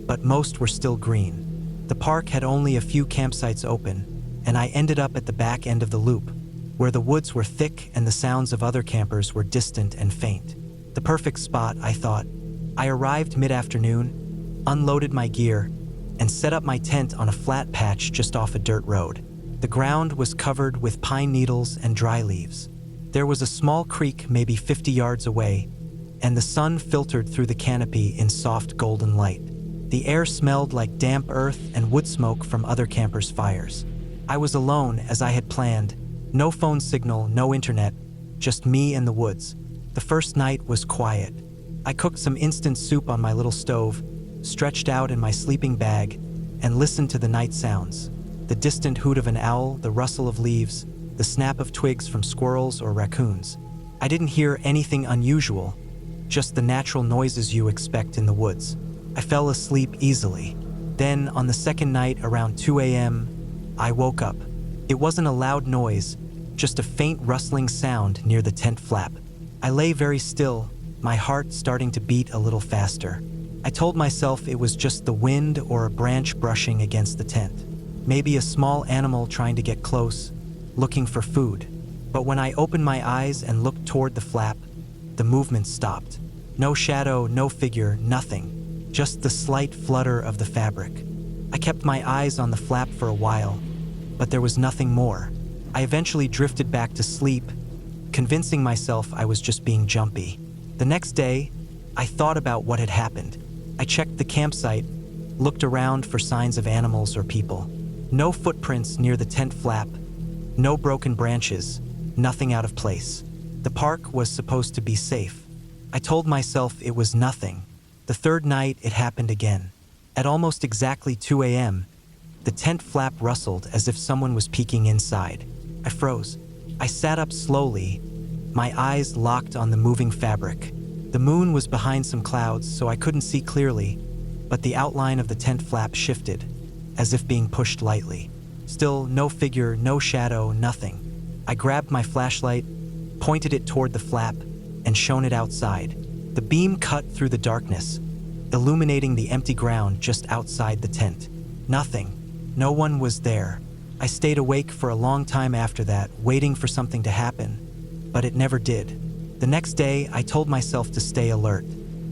but most were still green. The park had only a few campsites open, and I ended up at the back end of the loop, where the woods were thick and the sounds of other campers were distant and faint. The perfect spot, I thought. I arrived mid-afternoon, unloaded my gear, and set up my tent on a flat patch just off a dirt road. The ground was covered with pine needles and dry leaves. There was a small creek maybe 50 yards away, and the sun filtered through the canopy in soft golden light. The air smelled like damp earth and wood smoke from other campers' fires. I was alone as I had planned. No phone signal, no internet, just me and the woods. The first night was quiet. I cooked some instant soup on my little stove, stretched out in my sleeping bag, and listened to the night sounds. The distant hoot of an owl, the rustle of leaves, the snap of twigs from squirrels or raccoons. I didn't hear anything unusual, just the natural noises you expect in the woods. I fell asleep easily. Then, on the second night around 2 a.m., I woke up. It wasn't a loud noise, just a faint rustling sound near the tent flap. I lay very still, my heart starting to beat a little faster. I told myself it was just the wind or a branch brushing against the tent. Maybe a small animal trying to get close, looking for food. But when I opened my eyes and looked toward the flap, the movement stopped. No shadow, no figure, nothing. Just the slight flutter of the fabric. I kept my eyes on the flap for a while, but there was nothing more. I eventually drifted back to sleep, convincing myself I was just being jumpy. The next day, I thought about what had happened. I checked the campsite, looked around for signs of animals or people. No footprints near the tent flap, no broken branches, nothing out of place. The park was supposed to be safe. I told myself it was nothing. The third night, it happened again. At almost exactly 2 a.m., the tent flap rustled as if someone was peeking inside. I froze. I sat up slowly, my eyes locked on the moving fabric. The moon was behind some clouds, so I couldn't see clearly, but the outline of the tent flap shifted, as if being pushed lightly. Still, no figure, no shadow, nothing. I grabbed my flashlight, pointed it toward the flap, and shone it outside. The beam cut through the darkness, illuminating the empty ground just outside the tent. Nothing. No one was there. I stayed awake for a long time after that, waiting for something to happen, but it never did. The next day, I told myself to stay alert.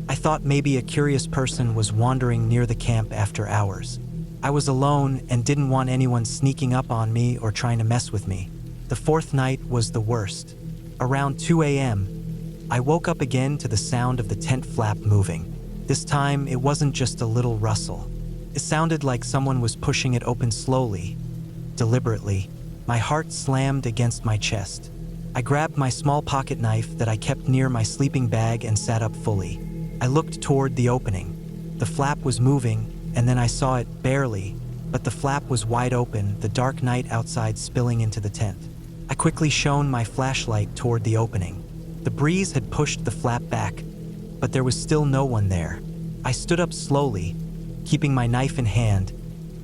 I thought maybe a curious person was wandering near the camp after hours. I was alone and didn't want anyone sneaking up on me or trying to mess with me. The fourth night was the worst. Around 2 a.m., I woke up again to the sound of the tent flap moving. This time, it wasn't just a little rustle. It sounded like someone was pushing it open slowly, deliberately. My heart slammed against my chest. I grabbed my small pocket knife that I kept near my sleeping bag and sat up fully. I looked toward the opening. The flap was moving, and then I saw it barely, but the flap was wide open, the dark night outside spilling into the tent. I quickly shone my flashlight toward the opening. The breeze had pushed the flap back, but there was still no one there. I stood up slowly, keeping my knife in hand,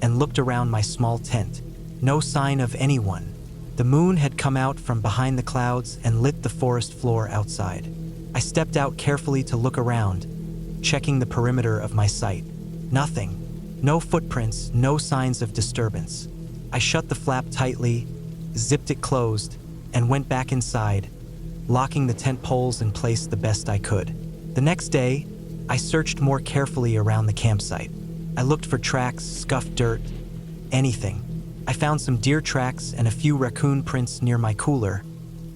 and looked around my small tent. No sign of anyone. The moon had come out from behind the clouds and lit the forest floor outside. I stepped out carefully to look around, checking the perimeter of my sight. Nothing. No footprints, no signs of disturbance. I shut the flap tightly, zipped it closed, and went back inside, locking the tent poles in place the best I could. The next day, I searched more carefully around the campsite. I looked for tracks, scuffed dirt, anything. I found some deer tracks and a few raccoon prints near my cooler,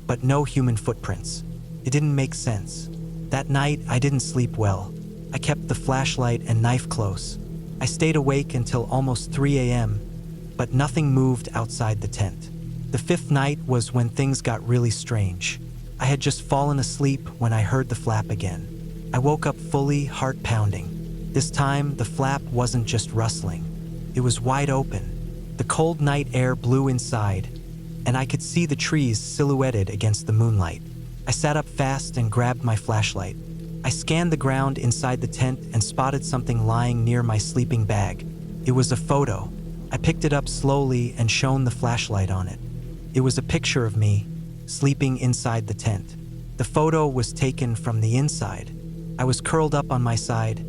but no human footprints. It didn't make sense. That night, I didn't sleep well. I kept the flashlight and knife close. I stayed awake until almost 3 a.m., but nothing moved outside the tent. The fifth night was when things got really strange. I had just fallen asleep when I heard the flap again. I woke up fully, heart pounding. This time, the flap wasn't just rustling. It was wide open. The cold night air blew inside, and I could see the trees silhouetted against the moonlight. I sat up fast and grabbed my flashlight. I scanned the ground inside the tent and spotted something lying near my sleeping bag. It was a photo. I picked it up slowly and shone the flashlight on it. It was a picture of me, sleeping inside the tent. The photo was taken from the inside. I was curled up on my side,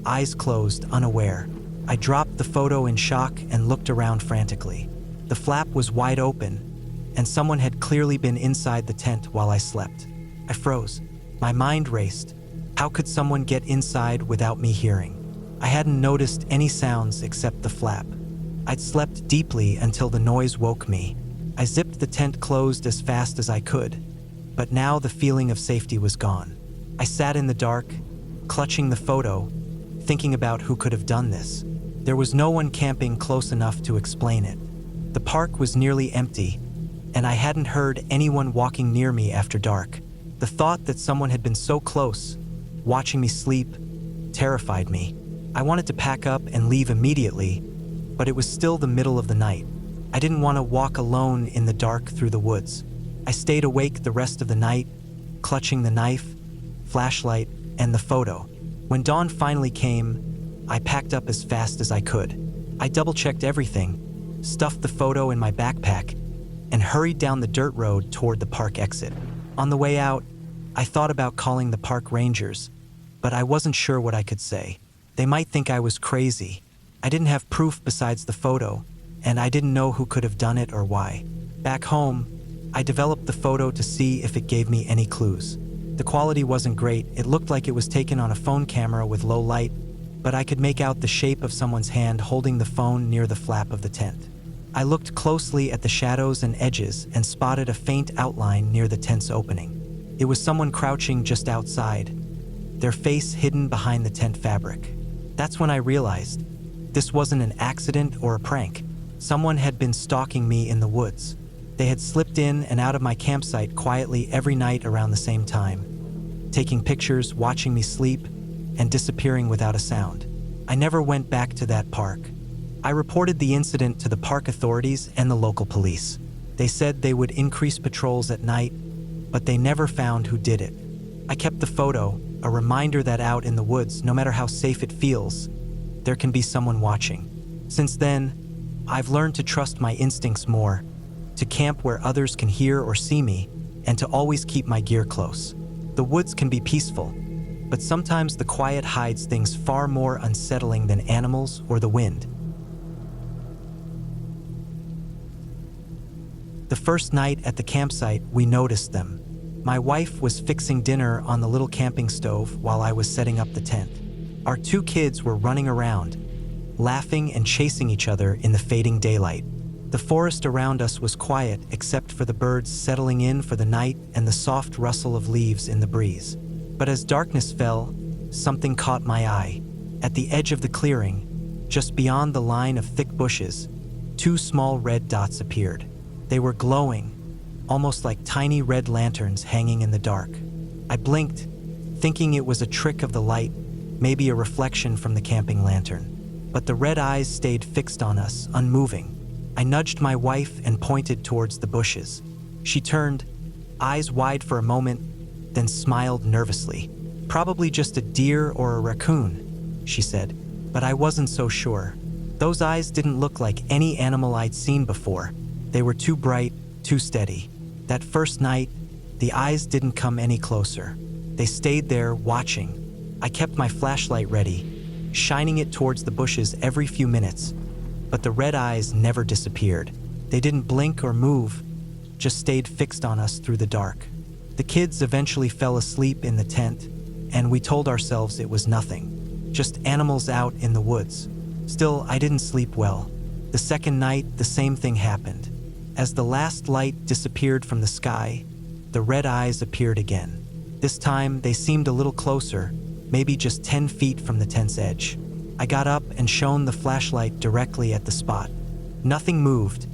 eyes closed, unaware. I dropped the photo in shock and looked around frantically. The flap was wide open, and someone had clearly been inside the tent while I slept. I froze. My mind raced. How could someone get inside without me hearing? I hadn't noticed any sounds except the flap. I'd slept deeply until the noise woke me. I zipped the tent closed as fast as I could, but now the feeling of safety was gone. I sat in the dark, clutching the photo, thinking about who could have done this. There was no one camping close enough to explain it. The park was nearly empty, and I hadn't heard anyone walking near me after dark. The thought that someone had been so close, watching me sleep, terrified me. I wanted to pack up and leave immediately, but it was still the middle of the night. I didn't want to walk alone in the dark through the woods. I stayed awake the rest of the night, clutching the knife, flashlight, and the photo. When dawn finally came, I packed up as fast as I could. I double-checked everything, stuffed the photo in my backpack, and hurried down the dirt road toward the park exit. On the way out, I thought about calling the park rangers, but I wasn't sure what I could say. They might think I was crazy. I didn't have proof besides the photo, and I didn't know who could have done it or why. Back home, I developed the photo to see if it gave me any clues. The quality wasn't great. It looked like it was taken on a phone camera with low light, but I could make out the shape of someone's hand holding the phone near the flap of the tent. I looked closely at the shadows and edges and spotted a faint outline near the tent's opening. It was someone crouching just outside, their face hidden behind the tent fabric. That's when I realized this wasn't an accident or a prank. Someone had been stalking me in the woods. They had slipped in and out of my campsite quietly every night around the same time, taking pictures, watching me sleep, and disappearing without a sound. I never went back to that park. I reported the incident to the park authorities and the local police. They said they would increase patrols at night, but they never found who did it. I kept the photo, a reminder that out in the woods, no matter how safe it feels, there can be someone watching. Since then, I've learned to trust my instincts more, to camp where others can hear or see me, and to always keep my gear close. The woods can be peaceful, but sometimes the quiet hides things far more unsettling than animals or the wind. The first night at the campsite, we noticed them. My wife was fixing dinner on the little camping stove while I was setting up the tent. Our 2 kids were running around, laughing and chasing each other in the fading daylight. The forest around us was quiet except for the birds settling in for the night and the soft rustle of leaves in the breeze. But as darkness fell, something caught my eye. At the edge of the clearing, just beyond the line of thick bushes, 2 small red dots appeared. They were glowing, almost like tiny red lanterns hanging in the dark. I blinked, thinking it was a trick of the light, maybe a reflection from the camping lantern. But the red eyes stayed fixed on us, unmoving. I nudged my wife and pointed towards the bushes. She turned, eyes wide for a moment, then smiled nervously. "Probably just a deer or a raccoon," she said, but I wasn't so sure. Those eyes didn't look like any animal I'd seen before. They were too bright, too steady. That first night, the eyes didn't come any closer. They stayed there, watching. I kept my flashlight ready, shining it towards the bushes every few minutes, but the red eyes never disappeared. They didn't blink or move, just stayed fixed on us through the dark. The kids eventually fell asleep in the tent, and we told ourselves it was nothing, just animals out in the woods. Still, I didn't sleep well. The second night, the same thing happened. As the last light disappeared from the sky, the red eyes appeared again. This time, they seemed a little closer, maybe just 10 feet from the tent's edge. I got up and shone the flashlight directly at the spot. Nothing moved,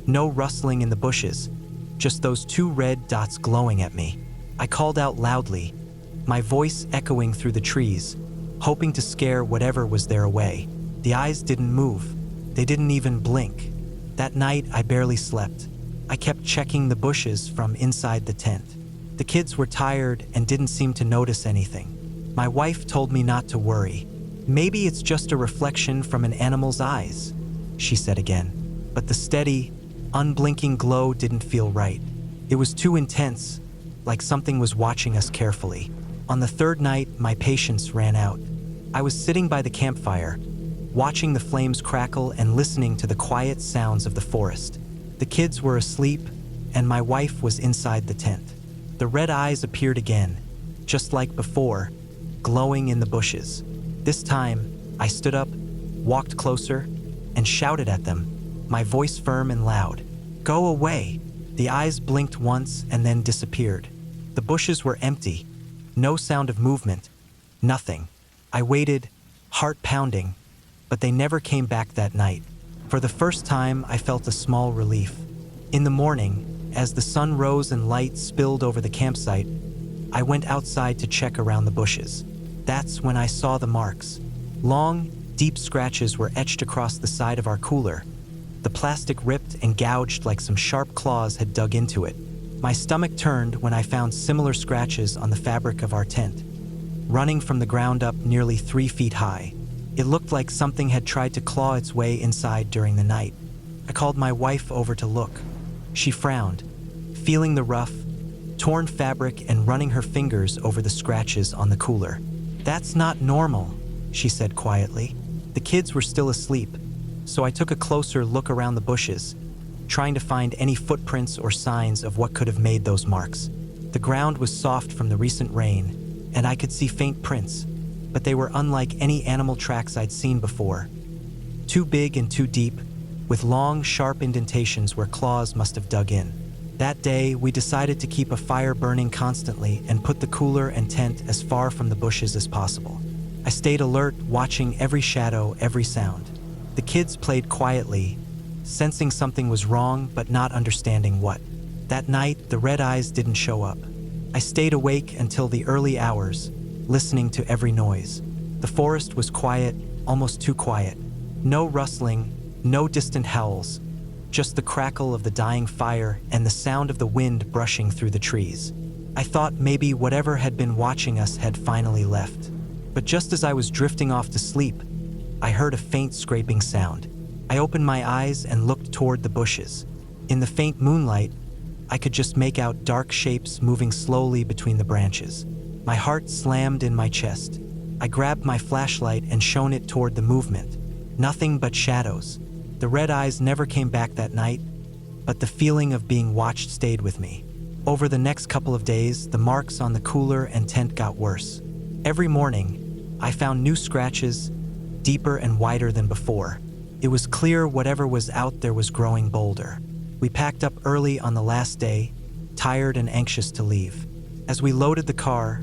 no rustling in the bushes, just those 2 red dots glowing at me. I called out loudly, my voice echoing through the trees, hoping to scare whatever was there away. The eyes didn't move. They didn't even blink. That night, I barely slept. I kept checking the bushes from inside the tent. The kids were tired and didn't seem to notice anything. My wife told me not to worry. Maybe it's just a reflection from an animal's eyes, she said again. But the steady, unblinking glow didn't feel right. It was too intense, like something was watching us carefully. On the third night, my patience ran out. I was sitting by the campfire, watching the flames crackle and listening to the quiet sounds of the forest. The kids were asleep, and my wife was inside the tent. The red eyes appeared again, just like before, glowing in the bushes. This time, I stood up, walked closer, and shouted at them, my voice firm and loud. "Go away!" The eyes blinked once and then disappeared. The bushes were empty, no sound of movement, nothing. I waited, heart pounding, but they never came back that night. For the first time, I felt a small relief. In the morning, as the sun rose and light spilled over the campsite, I went outside to check around the bushes. That's when I saw the marks. Long, deep scratches were etched across the side of our cooler. The plastic ripped and gouged like some sharp claws had dug into it. My stomach turned when I found similar scratches on the fabric of our tent, running from the ground up nearly 3 feet high. It looked like something had tried to claw its way inside during the night. I called my wife over to look. She frowned, feeling the rough, torn fabric and running her fingers over the scratches on the cooler. "That's not normal," she said quietly. The kids were still asleep, so I took a closer look around the bushes, trying to find any footprints or signs of what could have made those marks. The ground was soft from the recent rain, and I could see faint prints, but they were unlike any animal tracks I'd seen before. Too big and too deep, with long, sharp indentations where claws must have dug in. That day, we decided to keep a fire burning constantly and put the cooler and tent as far from the bushes as possible. I stayed alert, watching every shadow, every sound. The kids played quietly, sensing something was wrong but not understanding what. That night, the red eyes didn't show up. I stayed awake until the early hours, listening to every noise. The forest was quiet, almost too quiet. No rustling, no distant howls, just the crackle of the dying fire and the sound of the wind brushing through the trees. I thought maybe whatever had been watching us had finally left. But just as I was drifting off to sleep, I heard a faint scraping sound. I opened my eyes and looked toward the bushes. In the faint moonlight, I could just make out dark shapes moving slowly between the branches. My heart slammed in my chest. I grabbed my flashlight and shone it toward the movement. Nothing but shadows. The red eyes never came back that night, but the feeling of being watched stayed with me. Over the next couple of days, the marks on the cooler and tent got worse. Every morning, I found new scratches, deeper and wider than before. It was clear whatever was out there was growing bolder. We packed up early on the last day, tired and anxious to leave. As we loaded the car,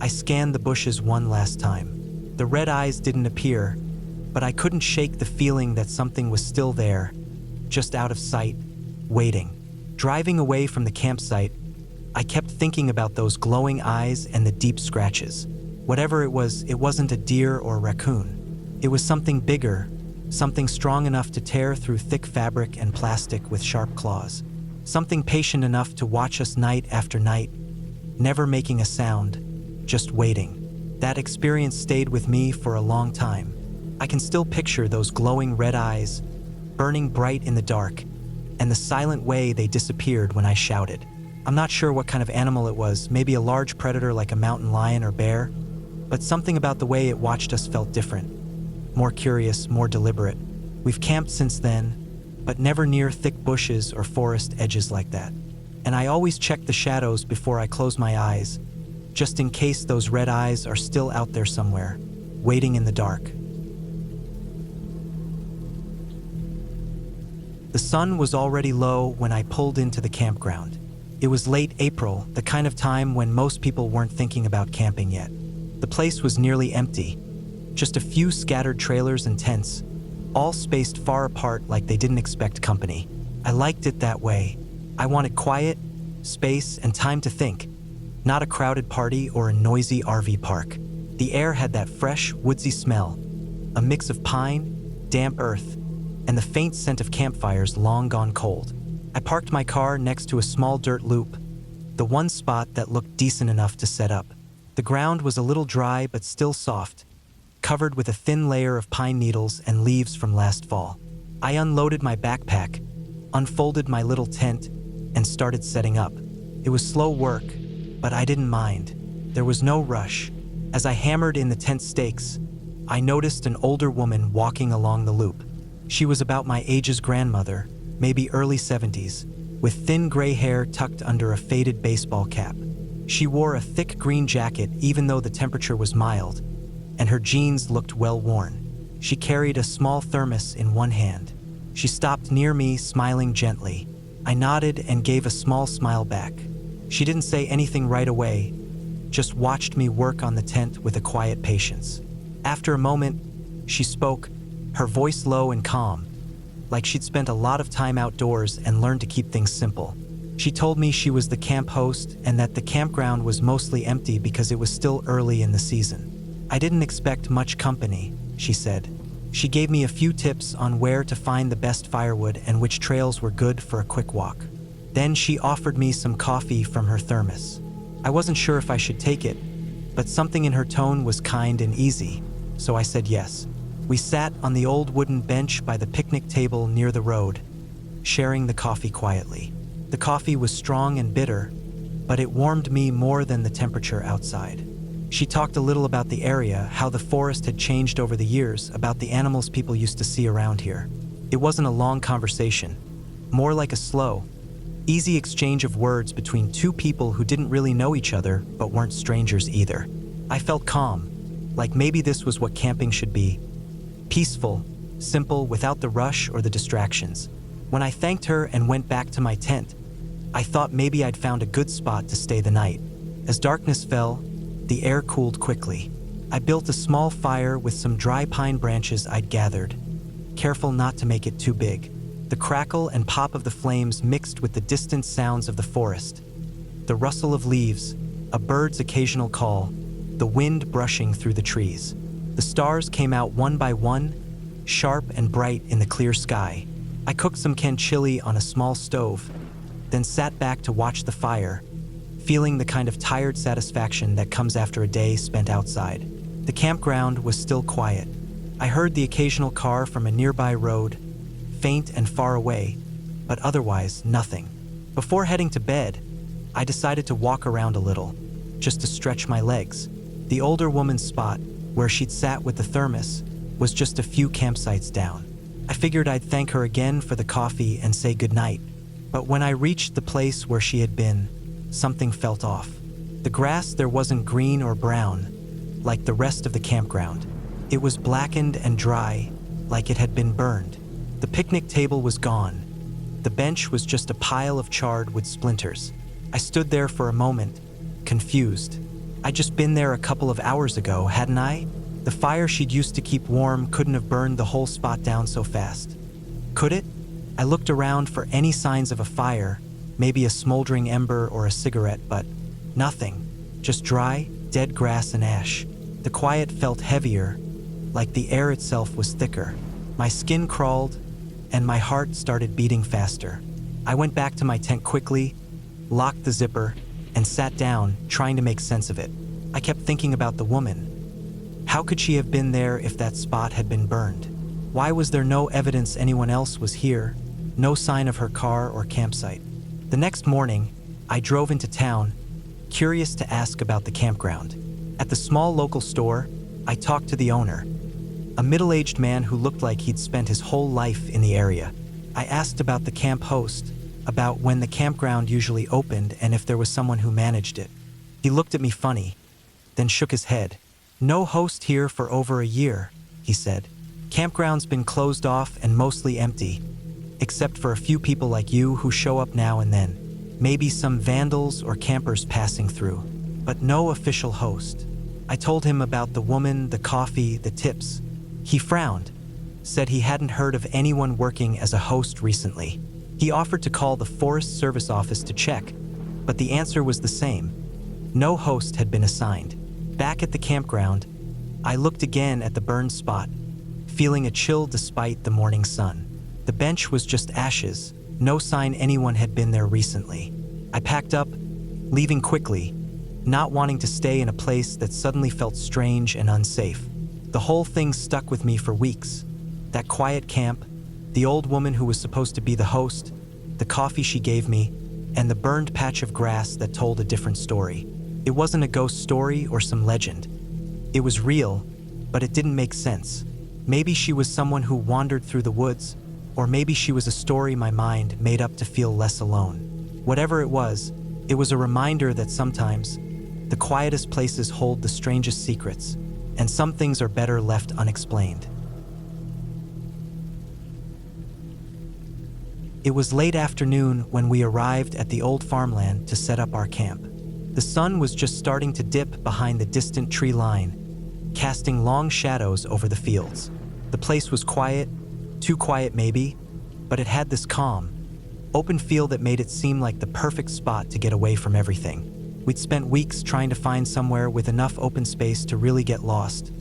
I scanned the bushes one last time. The red eyes didn't appear, but I couldn't shake the feeling that something was still there, just out of sight, waiting. Driving away from the campsite, I kept thinking about those glowing eyes and the deep scratches. Whatever it wasn't a deer or a raccoon. It was something bigger, something strong enough to tear through thick fabric and plastic with sharp claws. Something patient enough to watch us night after night, never making a sound, just waiting. That experience stayed with me for a long time. I can still picture those glowing red eyes, burning bright in the dark, and the silent way they disappeared when I shouted. I'm not sure what kind of animal it was, maybe a large predator like a mountain lion or bear, but something about the way it watched us felt different. More curious, more deliberate. We've camped since then, but never near thick bushes or forest edges like that. and I always check the shadows before I close my eyes, just in case those red eyes are still out there somewhere, waiting in the dark. The sun was already low when I pulled into the campground. It was late April, the kind of time when most people weren't thinking about camping yet. The place was nearly empty, just a few scattered trailers and tents, all spaced far apart like they didn't expect company. I liked it that way. I wanted quiet, space, and time to think, not a crowded party or a noisy RV park. The air had that fresh, woodsy smell, a mix of pine, damp earth, and the faint scent of campfires long gone cold. I parked my car next to a small dirt loop, the one spot that looked decent enough to set up. The ground was a little dry but still soft, covered with a thin layer of pine needles and leaves from last fall. I unloaded my backpack, unfolded my little tent, and started setting up. It was slow work, but I didn't mind. There was no rush. As I hammered in the tent stakes, I noticed an older woman walking along the loop. She was about my age's grandmother, maybe early 70s, with thin gray hair tucked under a faded baseball cap. She wore a thick green jacket even though the temperature was mild, and her jeans looked well worn. She carried a small thermos in one hand. She stopped near me, smiling gently. I nodded and gave a small smile back. She didn't say anything right away, just watched me work on the tent with a quiet patience. After a moment, she spoke, her voice low and calm, like she'd spent a lot of time outdoors and learned to keep things simple. She told me she was the camp host and that the campground was mostly empty because it was still early in the season. I didn't expect much company, she said. She gave me a few tips on where to find the best firewood and which trails were good for a quick walk. Then she offered me some coffee from her thermos. I wasn't sure if I should take it, but something in her tone was kind and easy, so I said yes. We sat on the old wooden bench by the picnic table near the road, sharing the coffee quietly. The coffee was strong and bitter, but it warmed me more than the temperature outside. She talked a little about the area, how the forest had changed over the years, about the animals people used to see around here. It wasn't a long conversation, more like a slow, easy exchange of words between two people who didn't really know each other but weren't strangers either. I felt calm, like maybe this was what camping should be. Peaceful, simple, without the rush or the distractions. When I thanked her and went back to my tent, I thought maybe I'd found a good spot to stay the night. As darkness fell, the air cooled quickly. I built a small fire with some dry pine branches I'd gathered, careful not to make it too big. The crackle and pop of the flames mixed with the distant sounds of the forest. The rustle of leaves, a bird's occasional call, the wind brushing through the trees. The stars came out one by one, sharp and bright in the clear sky. I cooked some canned chili on a small stove, then sat back to watch the fire, feeling the kind of tired satisfaction that comes after a day spent outside. The campground was still quiet. I heard the occasional car from a nearby road, faint and far away, but otherwise nothing. Before heading to bed, I decided to walk around a little, just to stretch my legs. The older woman's spot, where she'd sat with the thermos, was just a few campsites down. I figured I'd thank her again for the coffee and say goodnight, but when I reached the place where she had been, something felt off. The grass there wasn't green or brown, like the rest of the campground. It was blackened and dry, like it had been burned. The picnic table was gone. The bench was just a pile of charred wood splinters. I stood there for a moment, confused. I'd just been there a couple of hours ago, hadn't I? The fire she'd used to keep warm couldn't have burned the whole spot down so fast. Could it? I looked around for any signs of a fire, maybe a smoldering ember or a cigarette, but nothing. Just dry, dead grass and ash. The quiet felt heavier, like the air itself was thicker. My skin crawled, and my heart started beating faster. I went back to my tent quickly, locked the zipper, and sat down, trying to make sense of it. I kept thinking about the woman. How could she have been there if that spot had been burned? Why was there no evidence anyone else was here? No sign of her car or campsite. The next morning, I drove into town, curious to ask about the campground. At the small local store, I talked to the owner, a middle-aged man who looked like he'd spent his whole life in the area. I asked about the camp host, about when the campground usually opened and if there was someone who managed it. He looked at me funny, then shook his head. "No host here for over a year," he said. "Campground's been closed off and mostly empty, except for a few people like you who show up now and then. Maybe some vandals or campers passing through, but no official host." I told him about the woman, the coffee, the tips. He frowned, said he hadn't heard of anyone working as a host recently. He offered to call the Forest Service office to check, but the answer was the same. No host had been assigned. Back at the campground, I looked again at the burned spot, feeling a chill despite the morning sun. The bench was just ashes, no sign anyone had been there recently. I packed up, leaving quickly, not wanting to stay in a place that suddenly felt strange and unsafe. The whole thing stuck with me for weeks. That quiet camp, the old woman who was supposed to be the host, the coffee she gave me, and the burned patch of grass that told a different story. It wasn't a ghost story or some legend. It was real, but it didn't make sense. Maybe she was someone who wandered through the woods, or maybe she was a story my mind made up to feel less alone. Whatever it was a reminder that sometimes the quietest places hold the strangest secrets, and some things are better left unexplained. It was late afternoon when we arrived at the old farmland to set up our camp. The sun was just starting to dip behind the distant tree line, casting long shadows over the fields. The place was quiet, too quiet maybe, but it had this calm, open feel that made it seem like the perfect spot to get away from everything. We'd spent weeks trying to find somewhere with enough open space to really get lost,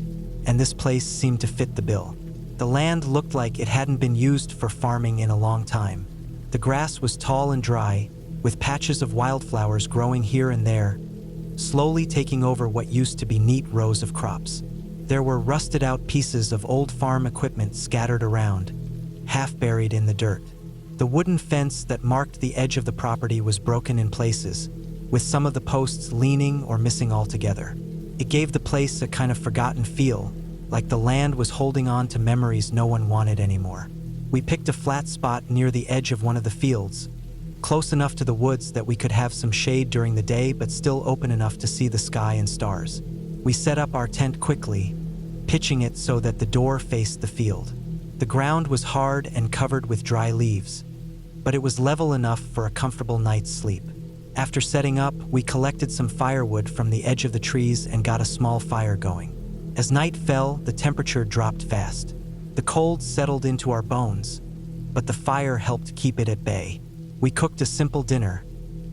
and this place seemed to fit the bill. The land looked like it hadn't been used for farming in a long time. The grass was tall and dry, with patches of wildflowers growing here and there, slowly taking over what used to be neat rows of crops. There were rusted-out pieces of old farm equipment scattered around, half buried in the dirt. The wooden fence that marked the edge of the property was broken in places, with some of the posts leaning or missing altogether. It gave the place a kind of forgotten feel, like the land was holding on to memories no one wanted anymore. We picked a flat spot near the edge of one of the fields, close enough to the woods that we could have some shade during the day but still open enough to see the sky and stars. We set up our tent quickly, pitching it so that the door faced the field. The ground was hard and covered with dry leaves, but it was level enough for a comfortable night's sleep. After setting up, we collected some firewood from the edge of the trees and got a small fire going. As night fell, the temperature dropped fast. The cold settled into our bones, but the fire helped keep it at bay. We cooked a simple dinner,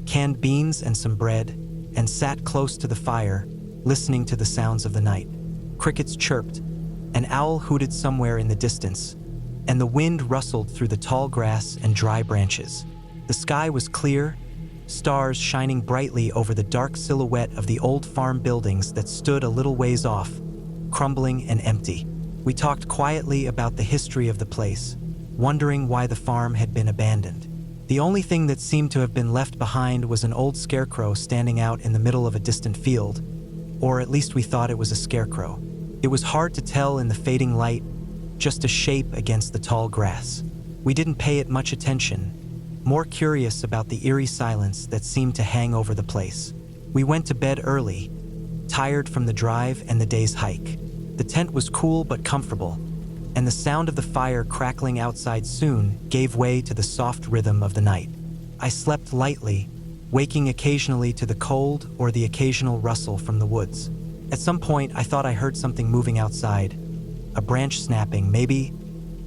canned beans and some bread, and sat close to the fire, listening to the sounds of the night. Crickets chirped, an owl hooted somewhere in the distance, and the wind rustled through the tall grass and dry branches. The sky was clear, stars shining brightly over the dark silhouette of the old farm buildings that stood a little ways off, crumbling and empty. We talked quietly about the history of the place, wondering why the farm had been abandoned. The only thing that seemed to have been left behind was an old scarecrow standing out in the middle of a distant field, or at least we thought it was a scarecrow. It was hard to tell in the fading light, just a shape against the tall grass. We didn't pay it much attention, more curious about the eerie silence that seemed to hang over the place. We went to bed early, tired from the drive and the day's hike. The tent was cool but comfortable, and the sound of the fire crackling outside soon gave way to the soft rhythm of the night. I slept lightly, waking occasionally to the cold or the occasional rustle from the woods. At some point, I thought I heard something moving outside, a branch snapping, maybe,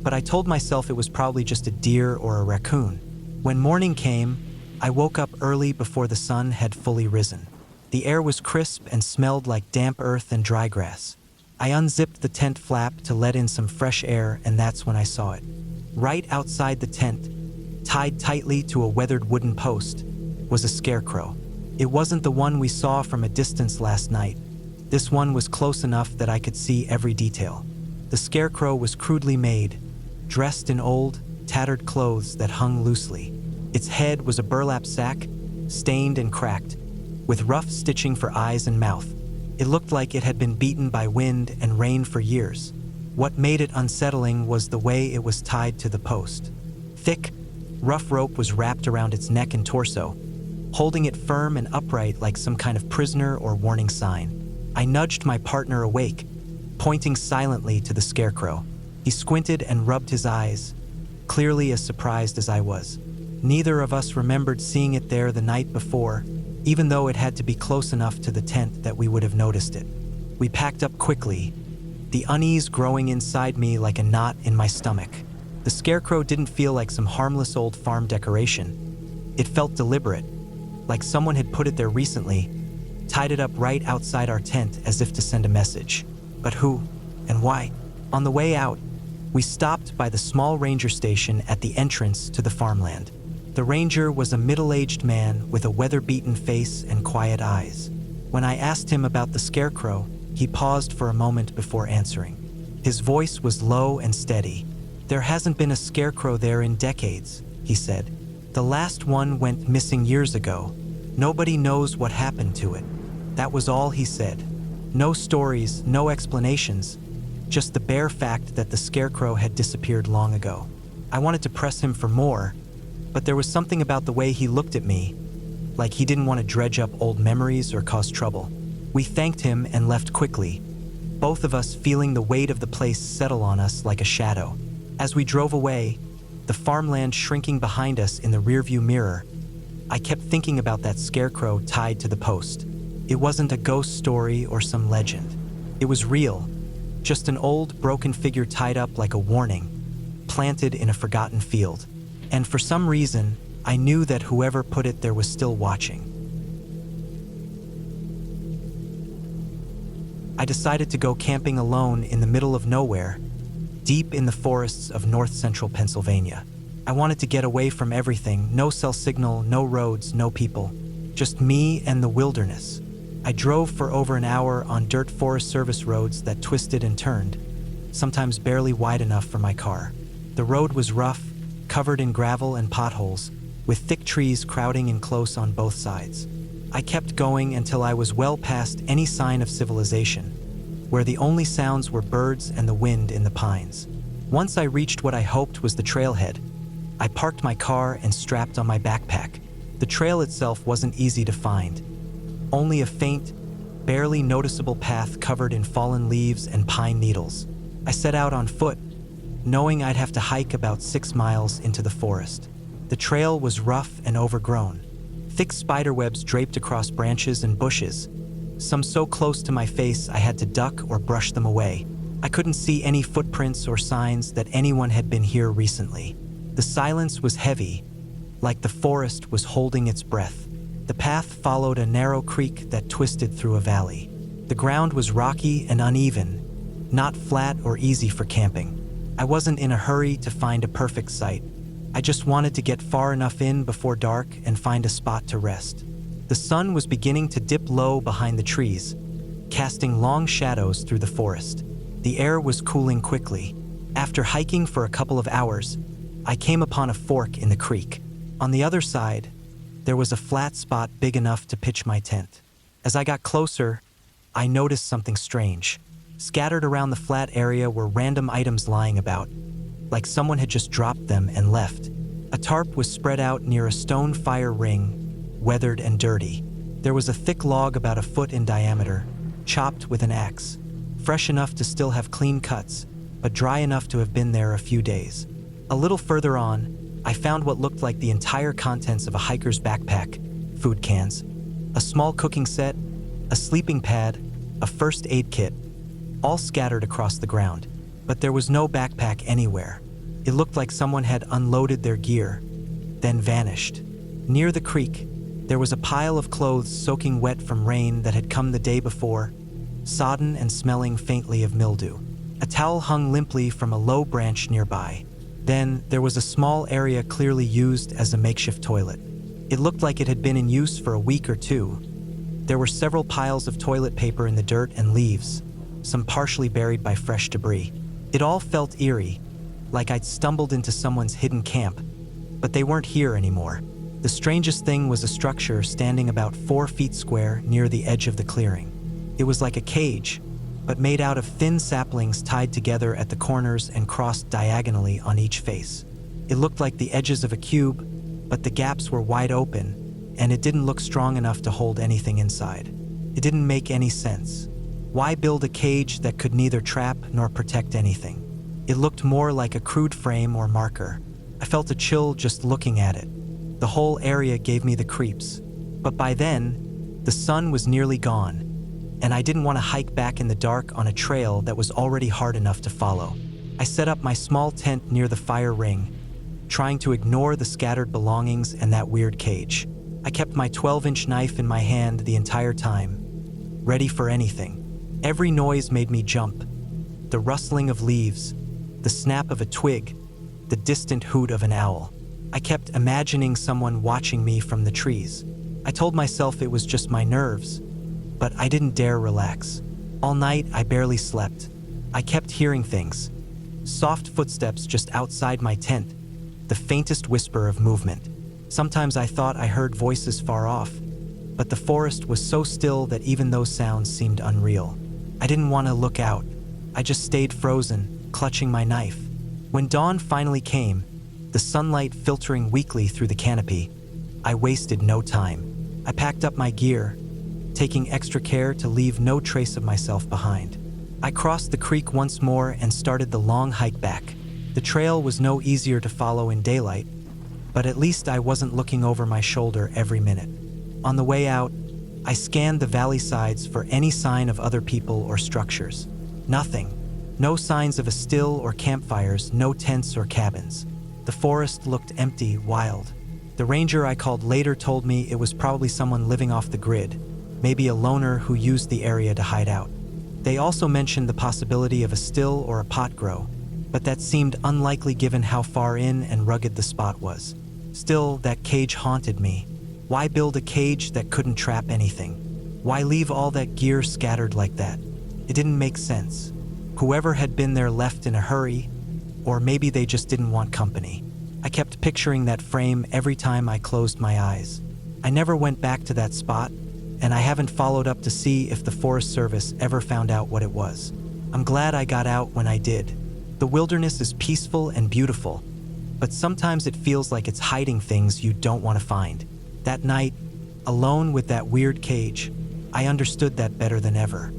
but I told myself it was probably just a deer or a raccoon. When morning came, I woke up early before the sun had fully risen. The air was crisp and smelled like damp earth and dry grass. I unzipped the tent flap to let in some fresh air, and that's when I saw it. Right outside the tent, tied tightly to a weathered wooden post, was a scarecrow. It wasn't the one we saw from a distance last night. This one was close enough that I could see every detail. The scarecrow was crudely made, dressed in old, tattered clothes that hung loosely. Its head was a burlap sack, stained and cracked, with rough stitching for eyes and mouth. It looked like it had been beaten by wind and rain for years. What made it unsettling was the way it was tied to the post. Thick, Rough rope was wrapped around its neck and torso, holding it firm and upright like some kind of prisoner or warning sign. I nudged my partner awake, pointing silently to the scarecrow. He squinted and rubbed his eyes, clearly as surprised as I was. Neither of us remembered seeing it there the night before, even though it had to be close enough to the tent that we would have noticed it. We packed up quickly, the unease growing inside me like a knot in my stomach. The scarecrow didn't feel like some harmless old farm decoration. It felt deliberate, like someone had put it there recently, tied it up right outside our tent as if to send a message. But who and why? On the way out, we stopped by the small ranger station at the entrance to the farmland. The ranger was a middle-aged man with a weather-beaten face and quiet eyes. When I asked him about the scarecrow, he paused for a moment before answering. His voice was low and steady. "There hasn't been a scarecrow there in decades," he said. "The last one went missing years ago. Nobody knows what happened to it." That was all he said. No stories, no explanations, just the bare fact that the scarecrow had disappeared long ago. I wanted to press him for more, but there was something about the way he looked at me, like he didn't want to dredge up old memories or cause trouble. We thanked him and left quickly, both of us feeling the weight of the place settle on us like a shadow. As we drove away, the farmland shrinking behind us in the rearview mirror, I kept thinking about that scarecrow tied to the post. It wasn't a ghost story or some legend. It was real, just an old, broken figure tied up like a warning, planted in a forgotten field. And for some reason, I knew that whoever put it there was still watching. I decided to go camping alone in the middle of nowhere, deep in the forests of north-central Pennsylvania. I wanted to get away from everything, no cell signal, no roads, no people, just me and the wilderness. I drove for over an hour on dirt Forest Service roads that twisted and turned, sometimes barely wide enough for my car. The road was rough, covered in gravel and potholes, with thick trees crowding in close on both sides. I kept going until I was well past any sign of civilization, where the only sounds were birds and the wind in the pines. Once I reached what I hoped was the trailhead, I parked my car and strapped on my backpack. The trail itself wasn't easy to find. Only a faint, barely noticeable path covered in fallen leaves and pine needles. I set out on foot, knowing I'd have to hike about 6 miles into the forest. The trail was rough and overgrown. Thick spiderwebs draped across branches and bushes, some so close to my face I had to duck or brush them away. I couldn't see any footprints or signs that anyone had been here recently. The silence was heavy, like the forest was holding its breath. The path followed a narrow creek that twisted through a valley. The ground was rocky and uneven, not flat or easy for camping. I wasn't in a hurry to find a perfect site. I just wanted to get far enough in before dark and find a spot to rest. The sun was beginning to dip low behind the trees, casting long shadows through the forest. The air was cooling quickly. After hiking for a couple of hours, I came upon a fork in the creek. On the other side, there was a flat spot big enough to pitch my tent. As I got closer, I noticed something strange. Scattered around the flat area were random items lying about, like someone had just dropped them and left. A tarp was spread out near a stone fire ring, weathered and dirty. There was a thick log about a foot in diameter, chopped with an axe, fresh enough to still have clean cuts, but dry enough to have been there a few days. A little further on, I found what looked like the entire contents of a hiker's backpack: food cans, a small cooking set, a sleeping pad, a first aid kit, all scattered across the ground. But there was no backpack anywhere. It looked like someone had unloaded their gear, then vanished. Near the creek, there was a pile of clothes soaking wet from rain that had come the day before, sodden and smelling faintly of mildew. A towel hung limply from a low branch nearby. Then, there was a small area clearly used as a makeshift toilet. It looked like it had been in use for a week or two. There were several piles of toilet paper in the dirt and leaves, some partially buried by fresh debris. It all felt eerie, like I'd stumbled into someone's hidden camp, but they weren't here anymore. The strangest thing was a structure standing about 4 feet square near the edge of the clearing. It was like a cage, but made out of thin saplings tied together at the corners and crossed diagonally on each face. It looked like the edges of a cube, but the gaps were wide open, and it didn't look strong enough to hold anything inside. It didn't make any sense. Why build a cage that could neither trap nor protect anything? It looked more like a crude frame or marker. I felt a chill just looking at it. The whole area gave me the creeps. But by then, the sun was nearly gone, and I didn't want to hike back in the dark on a trail that was already hard enough to follow. I set up my small tent near the fire ring, trying to ignore the scattered belongings and that weird cage. I kept my 12-inch knife in my hand the entire time, ready for anything. Every noise made me jump. The rustling of leaves, the snap of a twig, the distant hoot of an owl. I kept imagining someone watching me from the trees. I told myself it was just my nerves, but I didn't dare relax. All night, I barely slept. I kept hearing things. Soft footsteps just outside my tent, the faintest whisper of movement. Sometimes I thought I heard voices far off, but the forest was so still that even those sounds seemed unreal. I didn't want to look out. I just stayed frozen, clutching my knife. When dawn finally came, the sunlight filtering weakly through the canopy, I wasted no time. I packed up my gear, taking extra care to leave no trace of myself behind. I crossed the creek once more and started the long hike back. The trail was no easier to follow in daylight, but at least I wasn't looking over my shoulder every minute. On the way out, I scanned the valley sides for any sign of other people or structures. Nothing. No signs of a still or campfires, no tents or cabins. The forest looked empty, wild. The ranger I called later told me it was probably someone living off the grid, maybe a loner who used the area to hide out. They also mentioned the possibility of a still or a pot grow, but that seemed unlikely given how far in and rugged the spot was. Still, that cage haunted me. Why build a cage that couldn't trap anything? Why leave all that gear scattered like that? It didn't make sense. Whoever had been there left in a hurry, or maybe they just didn't want company. I kept picturing that frame every time I closed my eyes. I never went back to that spot, and I haven't followed up to see if the Forest Service ever found out what it was. I'm glad I got out when I did. The wilderness is peaceful and beautiful, but sometimes it feels like it's hiding things you don't want to find. That night, alone with that weird cage, I understood that better than ever.